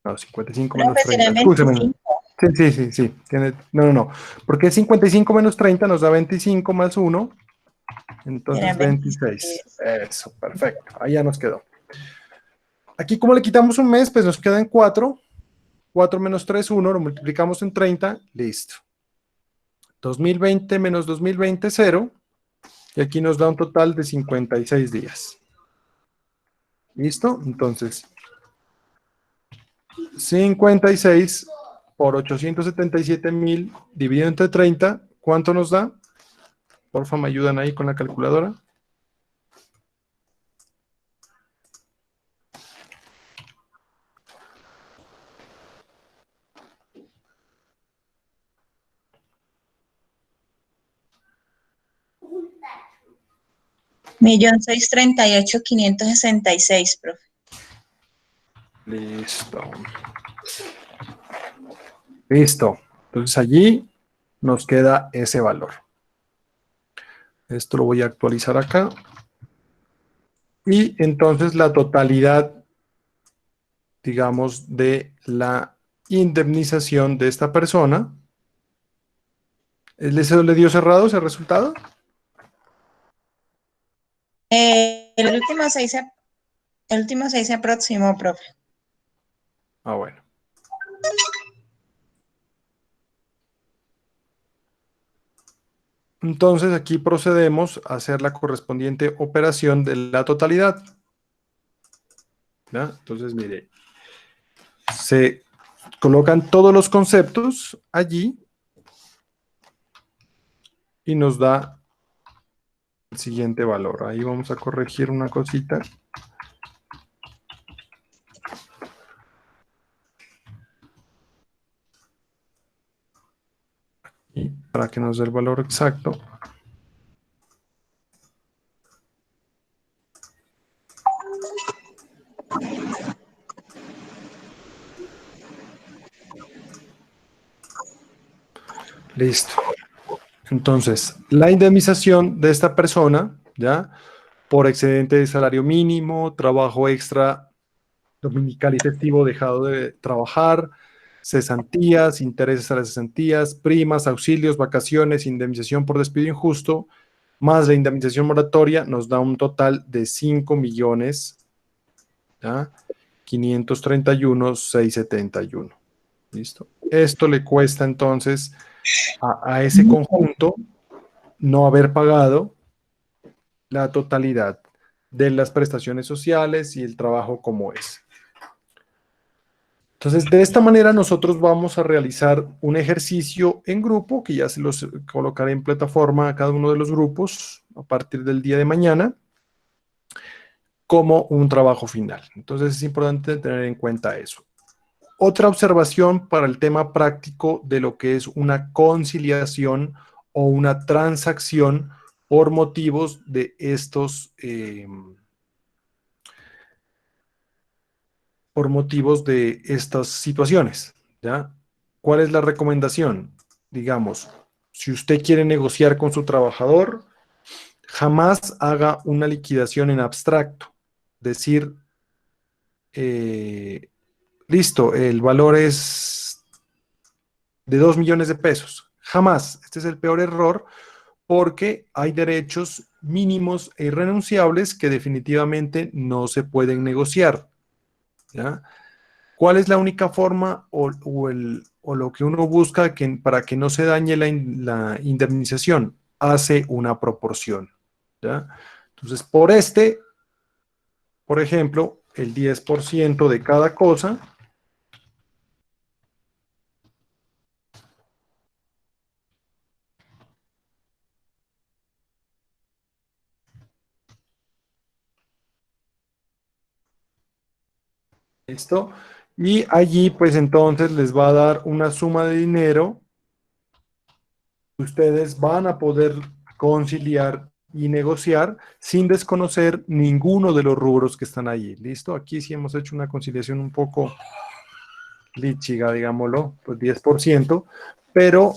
No, 55 menos Profe, 30. serán Escúcheme. 25. Sí. No. Porque 55 menos 30 nos da 25 más 1. Entonces Serán 26. 26. Eso, perfecto. Ahí ya nos quedó. Aquí como le quitamos un mes, pues nos quedan 4. 4 menos 3, 1. Lo multiplicamos en 30. Listo. 2020 menos 2020, 0. Y aquí nos da un total de 56 días. ¿Listo? Entonces, 56 por 877,000 dividido entre 30, ¿cuánto nos da? Porfa, me ayudan ahí con la calculadora. Millón 638,566, profe. Listo. Listo. Entonces allí nos queda ese valor. Esto lo voy a actualizar acá. Y entonces la totalidad, digamos, de la indemnización de esta persona. ¿Eso le dio cerrado ese resultado? El último se aproximó, profe. Ah, bueno. Entonces aquí procedemos a hacer la correspondiente operación de la totalidad. ¿Ya? Entonces, mire, se colocan todos los conceptos allí y nos da el siguiente valor. Ahí vamos a corregir una cosita. Y para que nos dé el valor exacto. Listo. Entonces, la indemnización de esta persona, ¿ya? Por excedente de salario mínimo, trabajo extra dominical y festivo dejado de trabajar, cesantías, intereses a las cesantías, primas, auxilios, vacaciones, indemnización por despido injusto, más la indemnización moratoria, nos da un total de 5.531.671. ¿Listo? Esto le cuesta entonces a ese conjunto no haber pagado la totalidad de las prestaciones sociales y el trabajo como es. Entonces, de esta manera nosotros vamos a realizar un ejercicio en grupo, que ya se los colocaré en plataforma a cada uno de los grupos a partir del día de mañana, como un trabajo final. Entonces, es importante tener en cuenta eso. Otra observación para el tema práctico de lo que es una conciliación o una transacción por motivos de estas situaciones, ¿ya? ¿Cuál es la recomendación? Digamos, si usted quiere negociar con su trabajador, jamás haga una liquidación en abstracto. Decir, listo, el valor es de 2 millones de pesos. Jamás. Este es el peor error porque hay derechos mínimos e irrenunciables que definitivamente no se pueden negociar, ¿ya? ¿Cuál es la única forma o lo que uno busca para que no se dañe la indemnización? Hace una proporción, ¿ya? Entonces, por ejemplo, el 10% de cada cosa, ¿listo? Y allí, pues entonces les va a dar una suma de dinero. Ustedes van a poder conciliar y negociar sin desconocer ninguno de los rubros que están allí. ¿Listo? Aquí sí hemos hecho una conciliación un poco líchiga, digámoslo, pues 10%, pero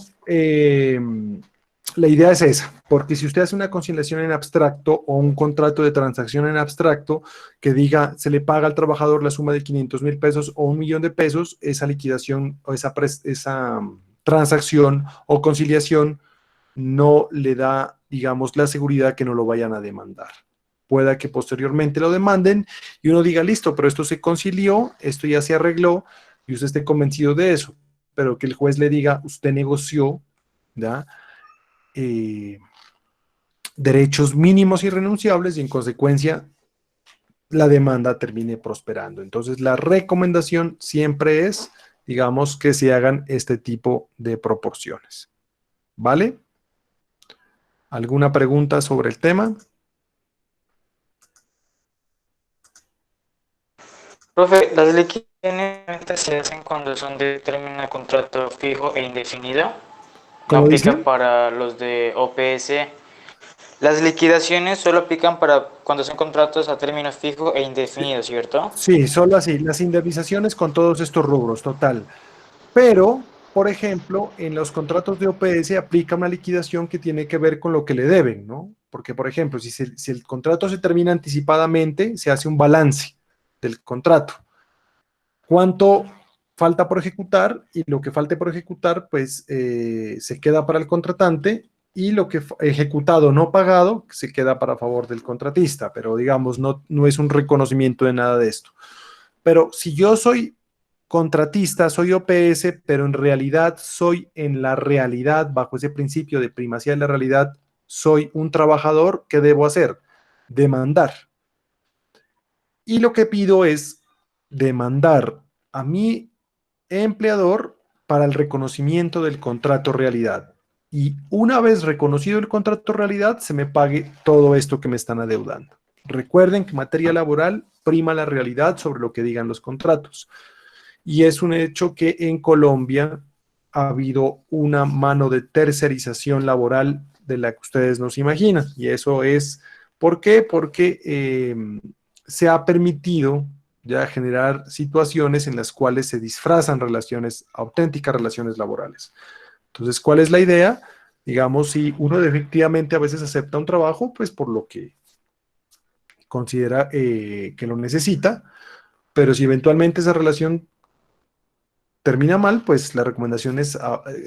la idea es esa, porque si usted hace una conciliación en abstracto o un contrato de transacción en abstracto que diga se le paga al trabajador la suma de 500,000 pesos o 1 millón de pesos, esa liquidación o esa transacción o conciliación no le da, digamos, la seguridad que no lo vayan a demandar. Pueda que posteriormente lo demanden y uno diga, listo, pero esto se concilió, esto ya se arregló y usted esté convencido de eso, pero que el juez le diga, usted negoció, ¿ya? Derechos mínimos irrenunciables y en consecuencia la demanda termine prosperando. Entonces la recomendación siempre es, digamos, que se hagan este tipo de proporciones. ¿Vale? ¿Alguna pregunta sobre el tema? Profe, las liquidaciones se hacen cuando son de término de contrato fijo e indefinido. No ¿Cómo aplica dice? para los de OPS. Las liquidaciones solo aplican para cuando son contratos a término fijo e indefinido, ¿cierto? Sí, solo así, las indemnizaciones con todos estos rubros, total. Pero, por ejemplo, en los contratos de OPS aplica una liquidación que tiene que ver con lo que le deben, ¿no? Porque, por ejemplo, si el contrato se termina anticipadamente, se hace un balance del contrato. ¿Cuánto falta por ejecutar? Y lo que falte por ejecutar, pues, se queda para el contratante y lo que ejecutado no pagado se queda para favor del contratista, pero digamos, no es un reconocimiento de nada de esto. Pero si yo soy contratista, soy OPS, pero en realidad en la realidad, bajo ese principio de primacía de la realidad, soy un trabajador, ¿qué debo hacer? Demandar. Y lo que pido es demandar a mi empleador para el reconocimiento del contrato realidad. Y una vez reconocido el contrato realidad, se me pague todo esto que me están adeudando. Recuerden que en materia laboral prima la realidad sobre lo que digan los contratos. Y es un hecho que en Colombia ha habido una mano de tercerización laboral de la que ustedes no se imaginan. Y eso es, ¿por qué? Porque se ha permitido ya generar situaciones en las cuales se disfrazan auténticas relaciones laborales. Entonces, ¿cuál es la idea? Digamos, si uno efectivamente a veces acepta un trabajo, pues por lo que considera que lo necesita, pero si eventualmente esa relación termina mal, pues la recomendación es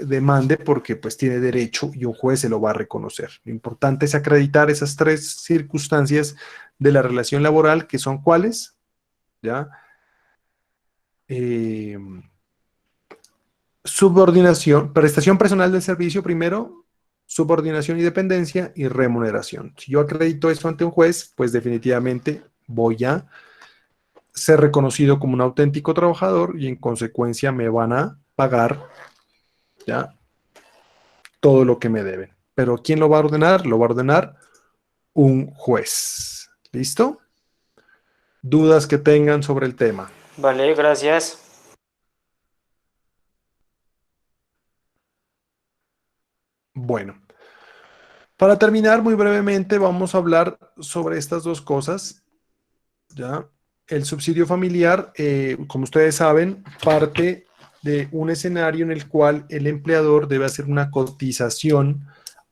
demande porque pues tiene derecho y un juez se lo va a reconocer. Lo importante es acreditar esas 3 circunstancias de la relación laboral, que son ¿cuáles? ¿Ya? Subordinación, prestación personal del servicio primero, subordinación y dependencia y remuneración. Si yo acredito eso ante un juez, pues definitivamente voy a ser reconocido como un auténtico trabajador y en consecuencia me van a pagar, ¿ya?, todo lo que me deben. Pero ¿quién lo va a ordenar? Lo va a ordenar un juez. ¿Listo? ¿Dudas que tengan sobre el tema? Vale, gracias. Bueno, para terminar muy brevemente vamos a hablar sobre estas dos cosas, ¿ya? El subsidio familiar, como ustedes saben, parte de un escenario en el cual el empleador debe hacer una cotización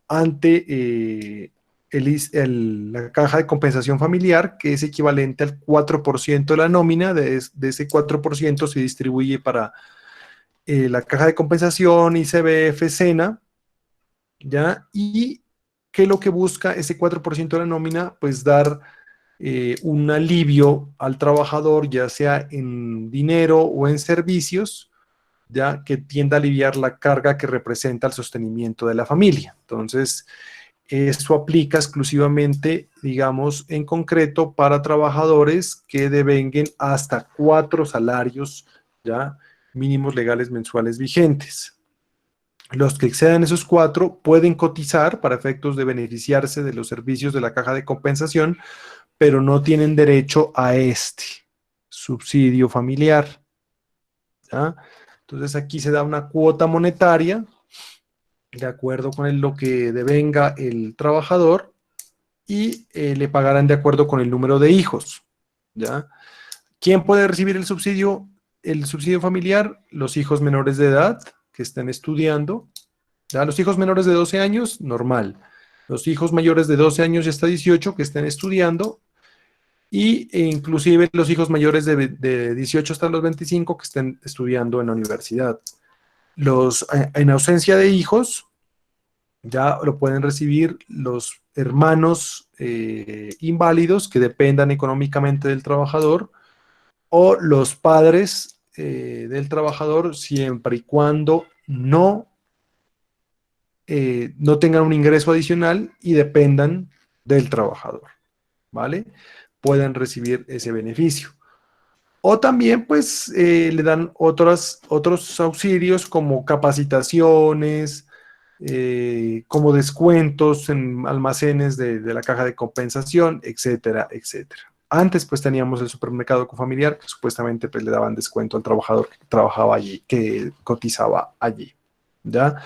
ante la caja de compensación familiar, que es equivalente al 4% de la nómina. De ese 4% se distribuye para la caja de compensación, ICBF, SENA, ¿ya? Y ¿qué es lo que busca ese 4% de la nómina? Pues dar un alivio al trabajador, ya sea en dinero o en servicios, ya que tienda a aliviar la carga que representa el sostenimiento de la familia. Entonces, esto aplica exclusivamente, digamos, en concreto para trabajadores que devenguen hasta 4 salarios, ya, mínimos legales mensuales vigentes. Los que excedan esos 4 pueden cotizar para efectos de beneficiarse de los servicios de la caja de compensación, pero no tienen derecho a este subsidio familiar, ¿ya? Entonces aquí se da una cuota monetaria de acuerdo con lo que devenga el trabajador y le pagarán de acuerdo con el número de hijos, ¿ya? ¿Quién puede recibir el subsidio? El subsidio familiar, los hijos menores de edad que estén estudiando, ¿ya? Los hijos menores de 12 años, normal. Los hijos mayores de 12 años y hasta 18 que estén estudiando, e inclusive los hijos mayores de 18 hasta los 25 que estén estudiando en la universidad. En ausencia de hijos, ya lo pueden recibir los hermanos inválidos que dependan económicamente del trabajador, o los padres del trabajador, siempre y cuando no tengan un ingreso adicional y dependan del trabajador, ¿vale? Puedan recibir ese beneficio. O también, pues, le dan otros auxilios como capacitaciones, como descuentos en almacenes de la caja de compensación, etcétera, etcétera. Antes, pues, teníamos el supermercado familiar, que supuestamente pues, le daban descuento al trabajador que trabajaba allí, que cotizaba allí, ¿ya?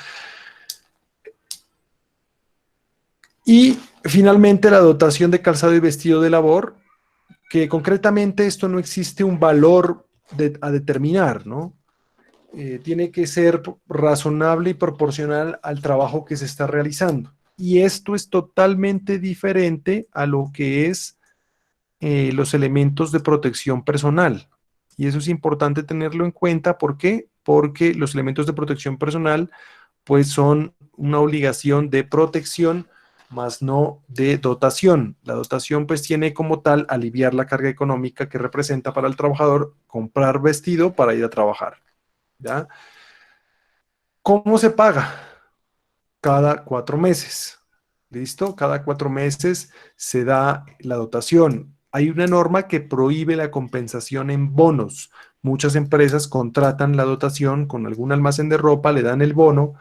Y finalmente la dotación de calzado y vestido de labor, que concretamente esto no existe un valor a determinar, ¿no? Tiene que ser razonable y proporcional al trabajo que se está realizando. Y esto es totalmente diferente a lo que es los elementos de protección personal. Y eso es importante tenerlo en cuenta. ¿Por qué? Porque los elementos de protección personal pues son una obligación de protección, más no de dotación. La dotación pues tiene como tal aliviar la carga económica que representa para el trabajador comprar vestido para ir a trabajar, ¿ya? ¿Cómo se paga? Cada 4 meses. ¿Listo? Cada 4 meses se da la dotación. Hay una norma que prohíbe la compensación en bonos. Muchas empresas contratan la dotación con algún almacén de ropa, le dan el bono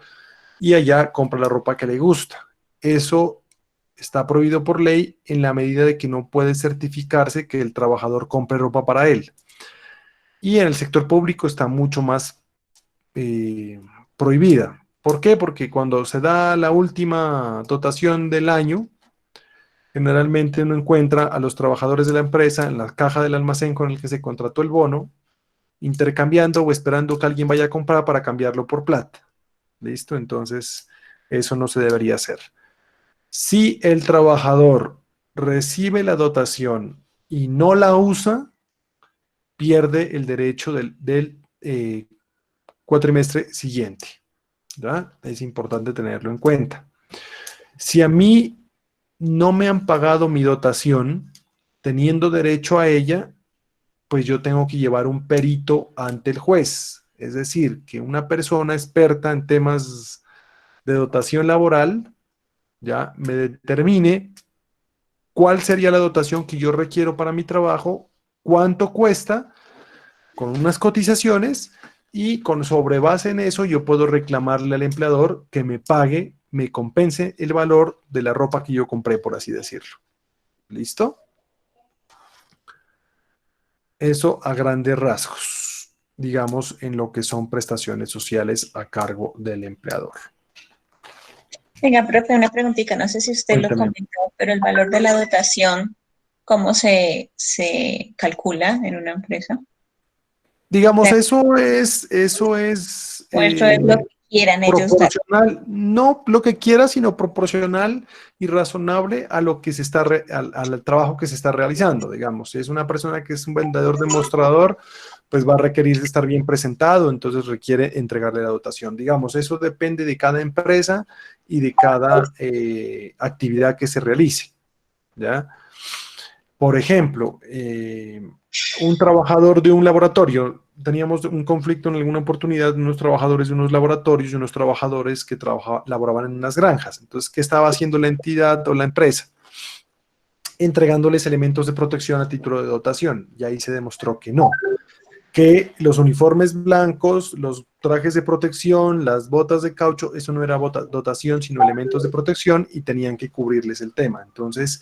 y allá compra la ropa que le gusta. Eso está prohibido por ley en la medida de que no puede certificarse que el trabajador compre ropa para él. Y en el sector público está mucho más prohibida. ¿Por qué? Porque cuando se da la última dotación del año, generalmente uno encuentra a los trabajadores de la empresa en la caja del almacén con el que se contrató el bono, intercambiando o esperando que alguien vaya a comprar para cambiarlo por plata. ¿Listo? Entonces, eso no se debería hacer. Si el trabajador recibe la dotación y no la usa, pierde el derecho del cuatrimestre siguiente, ¿ya? Es importante tenerlo en cuenta. Si a mí no me han pagado mi dotación, teniendo derecho a ella, pues yo tengo que llevar un perito ante el juez. Es decir, que una persona experta en temas de dotación laboral ya me determine cuál sería la dotación que yo requiero para mi trabajo cuánto cuesta con unas cotizaciones y sobre base en eso yo puedo reclamarle al empleador que me pague, me compense el valor de la ropa que yo compré, por así decirlo. ¿Listo? Eso a grandes rasgos, digamos, en lo que son prestaciones sociales a cargo del empleador. Venga, profe, una preguntita, no sé si usted lo Cuéntame. comentó, pero el valor de la dotación, ¿cómo se calcula en una empresa? Digamos, Claro. eso es ¿O eso es lo que quieran ellos dar? proporcional, no lo que quiera, sino proporcional y razonable a lo que se está al trabajo que se está realizando. Digamos, si es una persona que es un vendedor demostrador, pues va a requerir de estar bien presentado, entonces requiere entregarle la dotación. Digamos, eso depende de cada empresa y de cada actividad que se realice, ¿ya? Por ejemplo, un trabajador de un laboratorio, teníamos un conflicto en alguna oportunidad de unos trabajadores de unos laboratorios y unos trabajadores que laboraban en unas granjas. Entonces, ¿qué estaba haciendo la entidad o la empresa? Entregándoles elementos de protección a título de dotación. Y ahí se demostró que no. Que los uniformes blancos, los trajes de protección, las botas de caucho, eso no era dotación, sino elementos de protección y tenían que cubrirles el tema. Entonces,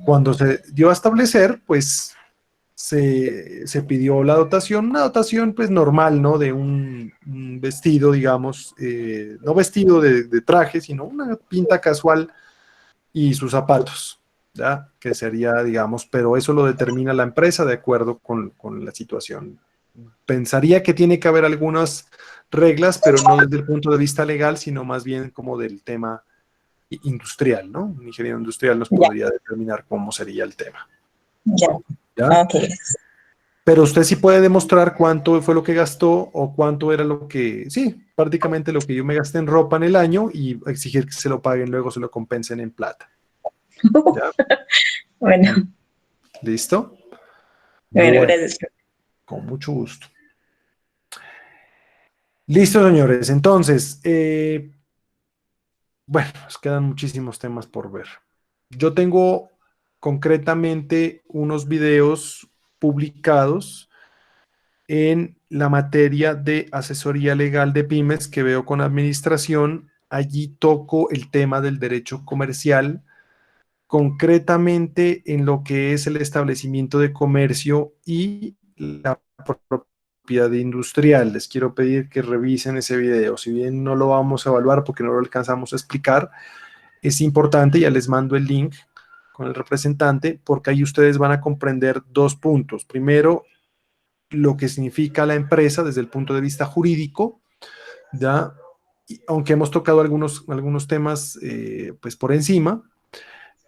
cuando se dio a establecer, pues se pidió la dotación, una dotación pues normal, ¿no? De un vestido, digamos, no vestido de traje, sino una pinta casual y sus zapatos, ¿ya? Que sería, digamos, pero eso lo determina la empresa de acuerdo con la situación. Pensaría que tiene que haber algunas reglas, pero no desde el punto de vista legal, sino más bien como del tema industrial, ¿no? Un ingeniero industrial nos podría determinar cómo sería el tema. Ya. ¿Ya? Ok. Pero usted sí puede demostrar cuánto fue lo que gastó o cuánto era lo que, sí, prácticamente lo que yo me gasté en ropa en el año y exigir que se lo paguen, luego se lo compensen en plata. ¿Ya? Bueno, ¿Listo? bueno, Bueno, gracias. con mucho gusto. Listo, señores. Entonces, bueno, nos quedan muchísimos temas por ver. Yo tengo concretamente unos videos publicados en la materia de asesoría legal de pymes que veo con administración. Allí toco el tema del derecho comercial, concretamente en lo que es el establecimiento de comercio y la propiedad industrial. Les quiero pedir que revisen ese video. Si bien no lo vamos a evaluar porque no lo alcanzamos a explicar, es importante, ya les mando el link con el representante, porque ahí ustedes van a comprender dos puntos. Primero, lo que significa la empresa desde el punto de vista jurídico, ¿ya? Y aunque hemos tocado algunos temas pues por encima,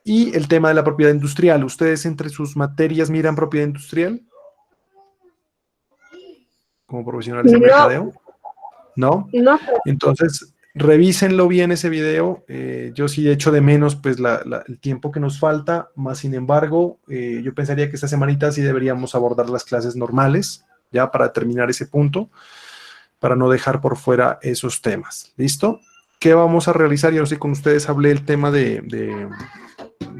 y el tema de la propiedad industrial. ¿Ustedes entre sus materias miran propiedad industrial? Como profesionales de mercadeo. ¿No? No, Entonces, revísenlo bien ese video. Yo sí echo de menos pues el tiempo que nos falta, más sin embargo, yo pensaría que esta semanita sí deberíamos abordar las clases normales, ya para terminar ese punto, para no dejar por fuera esos temas. ¿Listo? ¿Qué vamos a realizar? Yo no sé, con ustedes hablé el tema de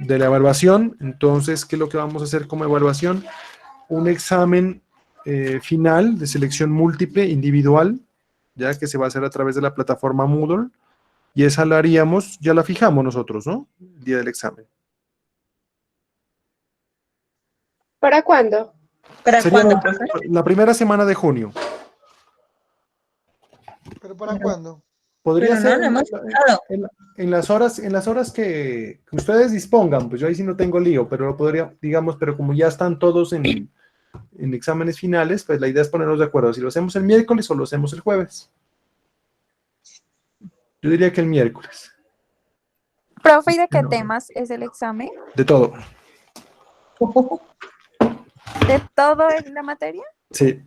la evaluación. Entonces, ¿qué es lo que vamos a hacer como evaluación? Un examen final de selección múltiple individual, ya que se va a hacer a través de la plataforma Moodle, y esa la haríamos, ya la fijamos nosotros, ¿no? El día del examen. ¿para cuándo? ¿Para Sería cuándo, profe? la primera semana de junio. ¿Pero para cuándo? Podría Pero no, ser no hemos estado. en las horas que ustedes dispongan, pues yo ahí sí no tengo lío, pero lo podría, digamos, pero como ya están todos en exámenes finales, pues la idea es ponernos de acuerdo si lo hacemos el miércoles o lo hacemos el jueves. Yo diría que el miércoles. Profe, ¿y de qué temas es el examen? De todo. ¿De todo en la materia? Sí.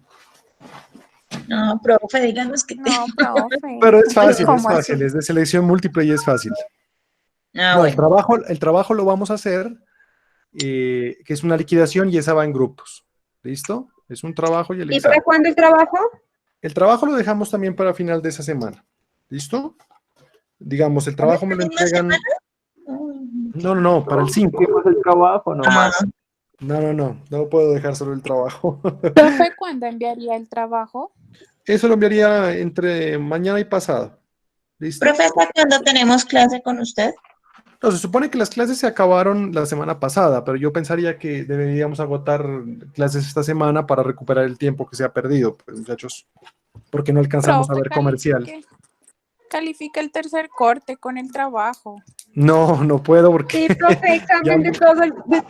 No, profe, díganos que No, profe. Pero es fácil, ¿Cómo así? es de selección múltiple y es fácil. Ah, No, bueno. el trabajo lo vamos a hacer, que es una liquidación y esa va en grupos. ¿Listo? Es un trabajo y el ¿Y examen. para cuándo el trabajo? El trabajo lo dejamos también para final de esa semana. ¿Listo? Digamos, el trabajo me lo entregan... No, para el 5. El trabajo, no Ah, más. No puedo dejar solo el trabajo. Profe, ¿cuándo enviaría el trabajo? Eso lo enviaría entre mañana y pasado. ¿Listo? Profe, ¿hasta cuándo tenemos clase con usted? No, se supone que las clases se acabaron la semana pasada, pero yo pensaría que deberíamos agotar clases esta semana para recuperar el tiempo que se ha perdido, pues, muchachos, porque no alcanzamos a Profe, ver comercial. califica el tercer corte con el trabajo. No puedo porque Sí, profe, ya, examen de todo el... ya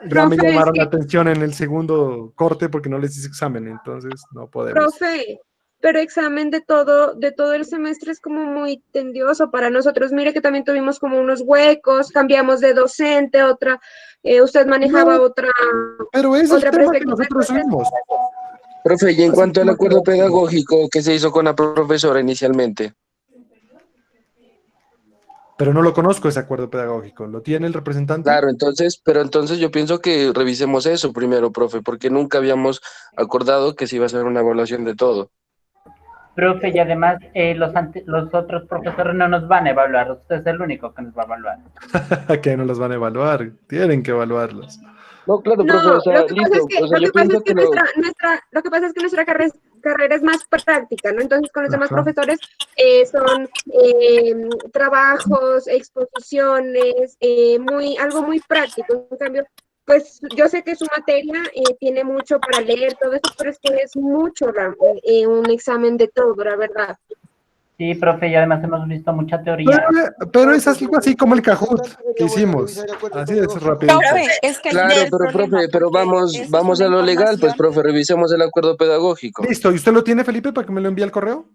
me profe, es llamaron que- la atención en el segundo corte porque no les hice examen, entonces no podemos. Profe, pero examen de todo el semestre es como muy tedioso para nosotros. Mire que también tuvimos como unos huecos, cambiamos de docente, usted manejaba No, otra pero es el tema que perspectiva. nosotros Entonces, subimos. Profe, y en Es el cuanto al tema que acuerdo nosotros subimos. pedagógico que se hizo con la profesora inicialmente. Pero no lo conozco ese acuerdo pedagógico. ¿Lo tiene el representante? Claro, entonces yo pienso que revisemos eso primero, profe, porque nunca habíamos acordado que se iba a hacer una evaluación de todo. Profe, y además los otros profesores no nos van a evaluar, usted es el único que nos va a evaluar. Que no las van a evaluar. Tienen que evaluarlas. No, claro, profe, no, o sea, lo que pasa listo, es que, o sea, lo que yo pasa pienso es que que lo... lo que pasa es que nuestra carrera es más práctica, ¿no? Entonces, con los demás Ajá. profesores son trabajos, exposiciones, algo muy práctico. En cambio, pues yo sé que su materia tiene mucho para leer, todo eso, pero es que es mucho un examen de todo, la verdad. Sí, profe, y además hemos visto mucha teoría. Pero es algo así como el Kahoot Sería que bueno hicimos. revisar el acuerdo Así es pedagógico. rapidito. Profe, es que Claro, ese es el pero problema, profe, pero porque vamos, eso es vamos a una lo legal, pues, información. profe, revisemos el acuerdo pedagógico. Listo. ¿Y usted lo tiene, Felipe, para que me lo envíe al correo?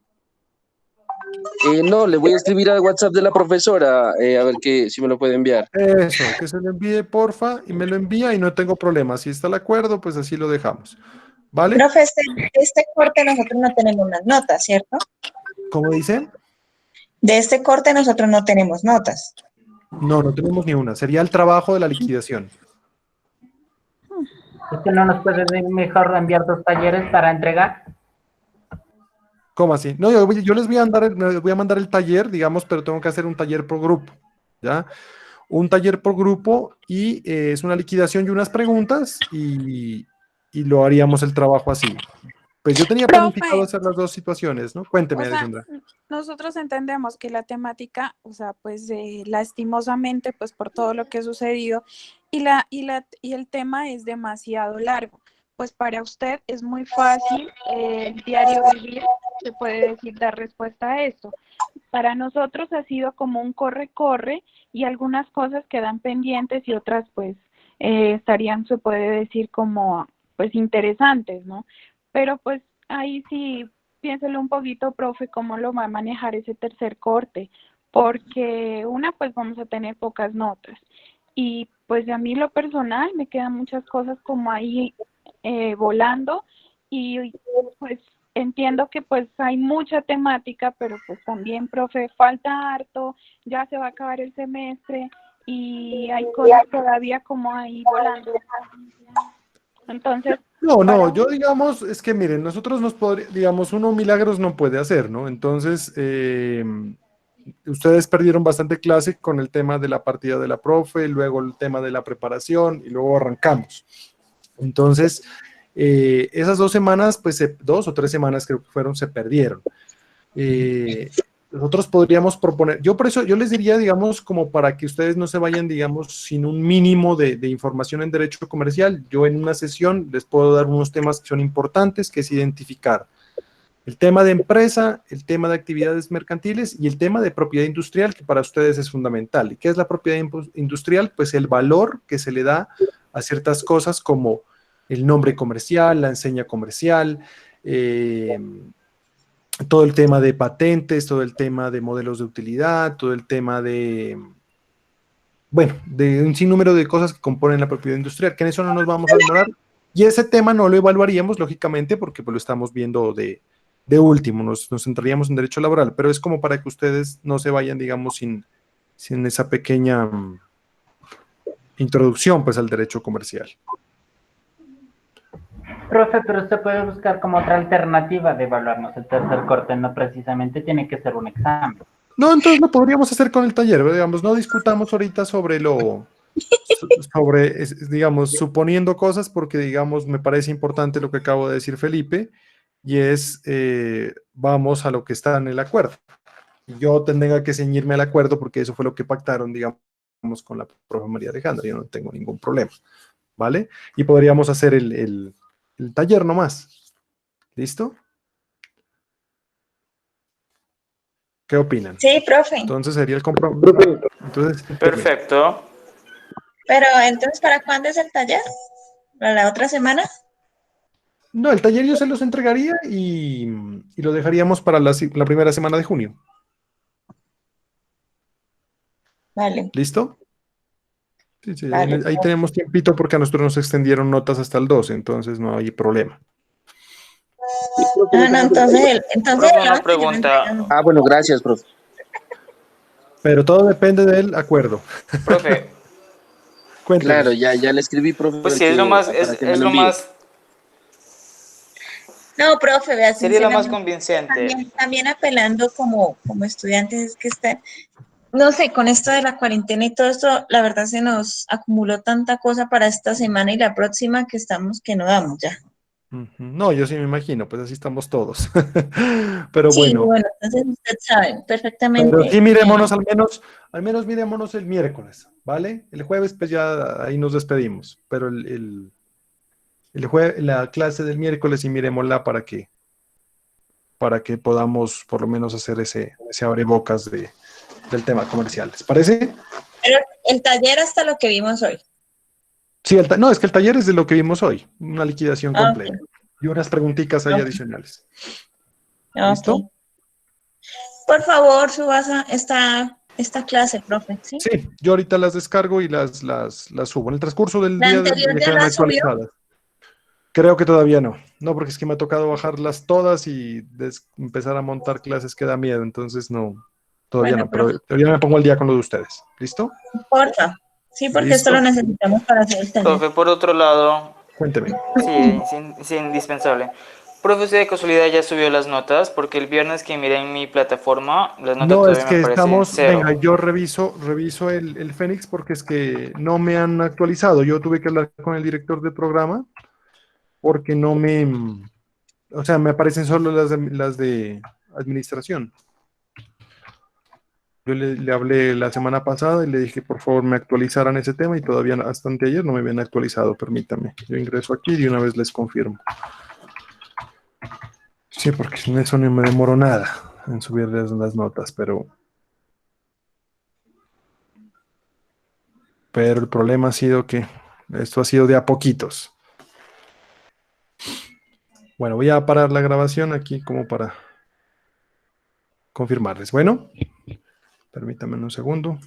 No, le voy a escribir al WhatsApp de la profesora, a ver si me lo puede enviar. Eso, que se lo envíe, porfa, y me lo envía y no tengo problema. Si está el acuerdo, pues así lo dejamos. ¿Vale? Profe, este corte nosotros no tenemos las notas, ¿cierto? ¿Cómo dice? De este corte nosotros no tenemos notas. No tenemos ni una. Sería el trabajo de la liquidación. ¿Es que no nos puede mejor enviar 2 talleres para entregar? ¿Cómo así? No, yo les voy a mandar el taller, digamos, pero tengo que hacer un taller por grupo, ¿ya? Un taller por grupo y es una liquidación y unas preguntas y lo haríamos el trabajo así. Pues yo tenía planificado Profe, hacer las dos situaciones, ¿no? Cuénteme, o sea, Alejandra. nosotros entendemos que la temática, o sea, pues lastimosamente, pues por todo lo que ha sucedido, y el tema es demasiado largo. Pues para usted es muy fácil el diario vivir, se puede decir, dar respuesta a esto. Para nosotros ha sido como un corre-corre y algunas cosas quedan pendientes y otras pues estarían, se puede decir, como pues interesantes, ¿no? Pero pues ahí sí, piénselo un poquito, profe, cómo lo va a manejar ese tercer corte, porque pues vamos a tener pocas notas. Y pues a mí lo personal me quedan muchas cosas como ahí volando y pues entiendo que pues hay mucha temática, pero pues también, profe, falta harto, ya se va a acabar el semestre y hay cosas todavía como ahí volando. Entonces, No, yo digamos, es que miren, nosotros digamos, uno milagros no puede hacer, ¿no? Entonces, ustedes perdieron bastante clase con el tema de la partida de la profe, luego el tema de la preparación y luego arrancamos. Entonces, esas 2 semanas, pues 2 o 3 semanas creo que fueron, se perdieron. Nosotros podríamos proponer, yo por eso, yo les diría, digamos, como para que ustedes no se vayan, digamos, sin un mínimo de información en derecho comercial, yo en una sesión les puedo dar unos temas que son importantes, que es identificar el tema de empresa, el tema de actividades mercantiles y el tema de propiedad industrial, que para ustedes es fundamental. ¿Y qué es la propiedad industrial? Pues el valor que se le da a ciertas cosas como el nombre comercial, la enseña comercial, todo el tema de patentes, todo el tema de modelos de utilidad, todo el tema de, bueno, de un sinnúmero de cosas que componen la propiedad industrial, que en eso no nos vamos a demorar. Y ese tema no lo evaluaríamos, lógicamente, porque pues, lo estamos viendo de último, nos centraríamos en derecho laboral, pero es como para que ustedes no se vayan, digamos, sin esa pequeña introducción, pues, al derecho comercial. Profe, pero usted puede buscar como otra alternativa de evaluarnos el tercer corte, no precisamente tiene que ser un examen. No, entonces lo podríamos hacer con el taller, digamos, no discutamos ahorita sobre digamos, suponiendo cosas, porque, digamos, me parece importante lo que acabo de decir Felipe, y es, vamos a lo que está en el acuerdo. Yo tendría que ceñirme al acuerdo porque eso fue lo que pactaron, digamos, con la profe María Alejandra. Yo no tengo ningún problema, ¿vale? Y podríamos hacer el taller nomás. ¿Listo? ¿Qué opinan? Sí, profe. Entonces sería el compromiso. Entonces, Perfecto. Pero entonces, ¿para cuándo es el taller? ¿Para la otra semana? no, el taller yo se los entregaría y lo dejaríamos para la primera semana de junio. Vale, ¿Listo? Sí, sí, vale. ahí tenemos tiempito porque a nosotros nos extendieron notas hasta el 12, entonces no hay problema. Ah, no, entonces Profe, el una 11 ya lo pregunta. entregamos. Ah, bueno, gracias, profe. Pero todo depende del acuerdo. Profe, Cuénteme. Claro, ya le escribí, profe, pues sí, es lo más, para que me es lo lo envíe. más, No, profe, vea, sería lo más sinceramente, convincente. también apelando como estudiantes, es que están, no sé, con esto de la cuarentena y todo esto, la verdad se nos acumuló tanta cosa para esta semana y la próxima que estamos que no damos ya. Ujú. No, yo sí me imagino, pues así estamos todos. Pero Sí, bueno, bueno, entonces usted sabe pero perfectamente. sí mirémonos al menos mirémonos el miércoles, ¿vale? El jueves pues ya ahí nos despedimos, pero la clase del miércoles sí miremosla para que podamos por lo menos hacer ese abrebocas del tema comercial. ¿Les parece? Pero el taller hasta lo que vimos hoy. Sí, no, es que el taller es de lo que vimos hoy, una liquidación Ah, completa y unas preguntitas ahí ok, adicionales. ¿Listo? ok. Por favor, subasa esta clase, profe, ¿sí? Sí, yo ahorita las descargo y las subo. En el transcurso del La día anterior ya ya quedan la subió. actualizadas. Creo que todavía no. No, porque es que me ha tocado bajarlas todas y empezar a montar clases que da miedo. Entonces no, todavía Bueno, no. Pero profe, todavía me pongo al día con lo de ustedes. ¿Listo? porfa. Sí, porque esto lo ¿Listo? necesitamos para hacer el taller. Profe, por otro lado, Cuénteme. sí, es indispensable. Profe, ¿usted de casualidad ya subió las notas? Porque el viernes que miré en mi plataforma, las notas No, es todavía me que aparecen estamos, cero. venga, yo reviso el Fénix porque es que no me han actualizado. Yo tuve que hablar con el director de programa porque no o sea, me aparecen solo las de administración. Yo le hablé la semana pasada y le dije que por favor me actualizaran ese tema y todavía hasta anteayer no me habían actualizado, permítame. Yo ingreso aquí y de una vez les confirmo. Sí, porque sin eso no me demoro nada en subir las notas, pero el problema ha sido que esto ha sido de a poquitos. Bueno, voy a parar la grabación aquí como para confirmarles. Bueno, permítanme un segundo.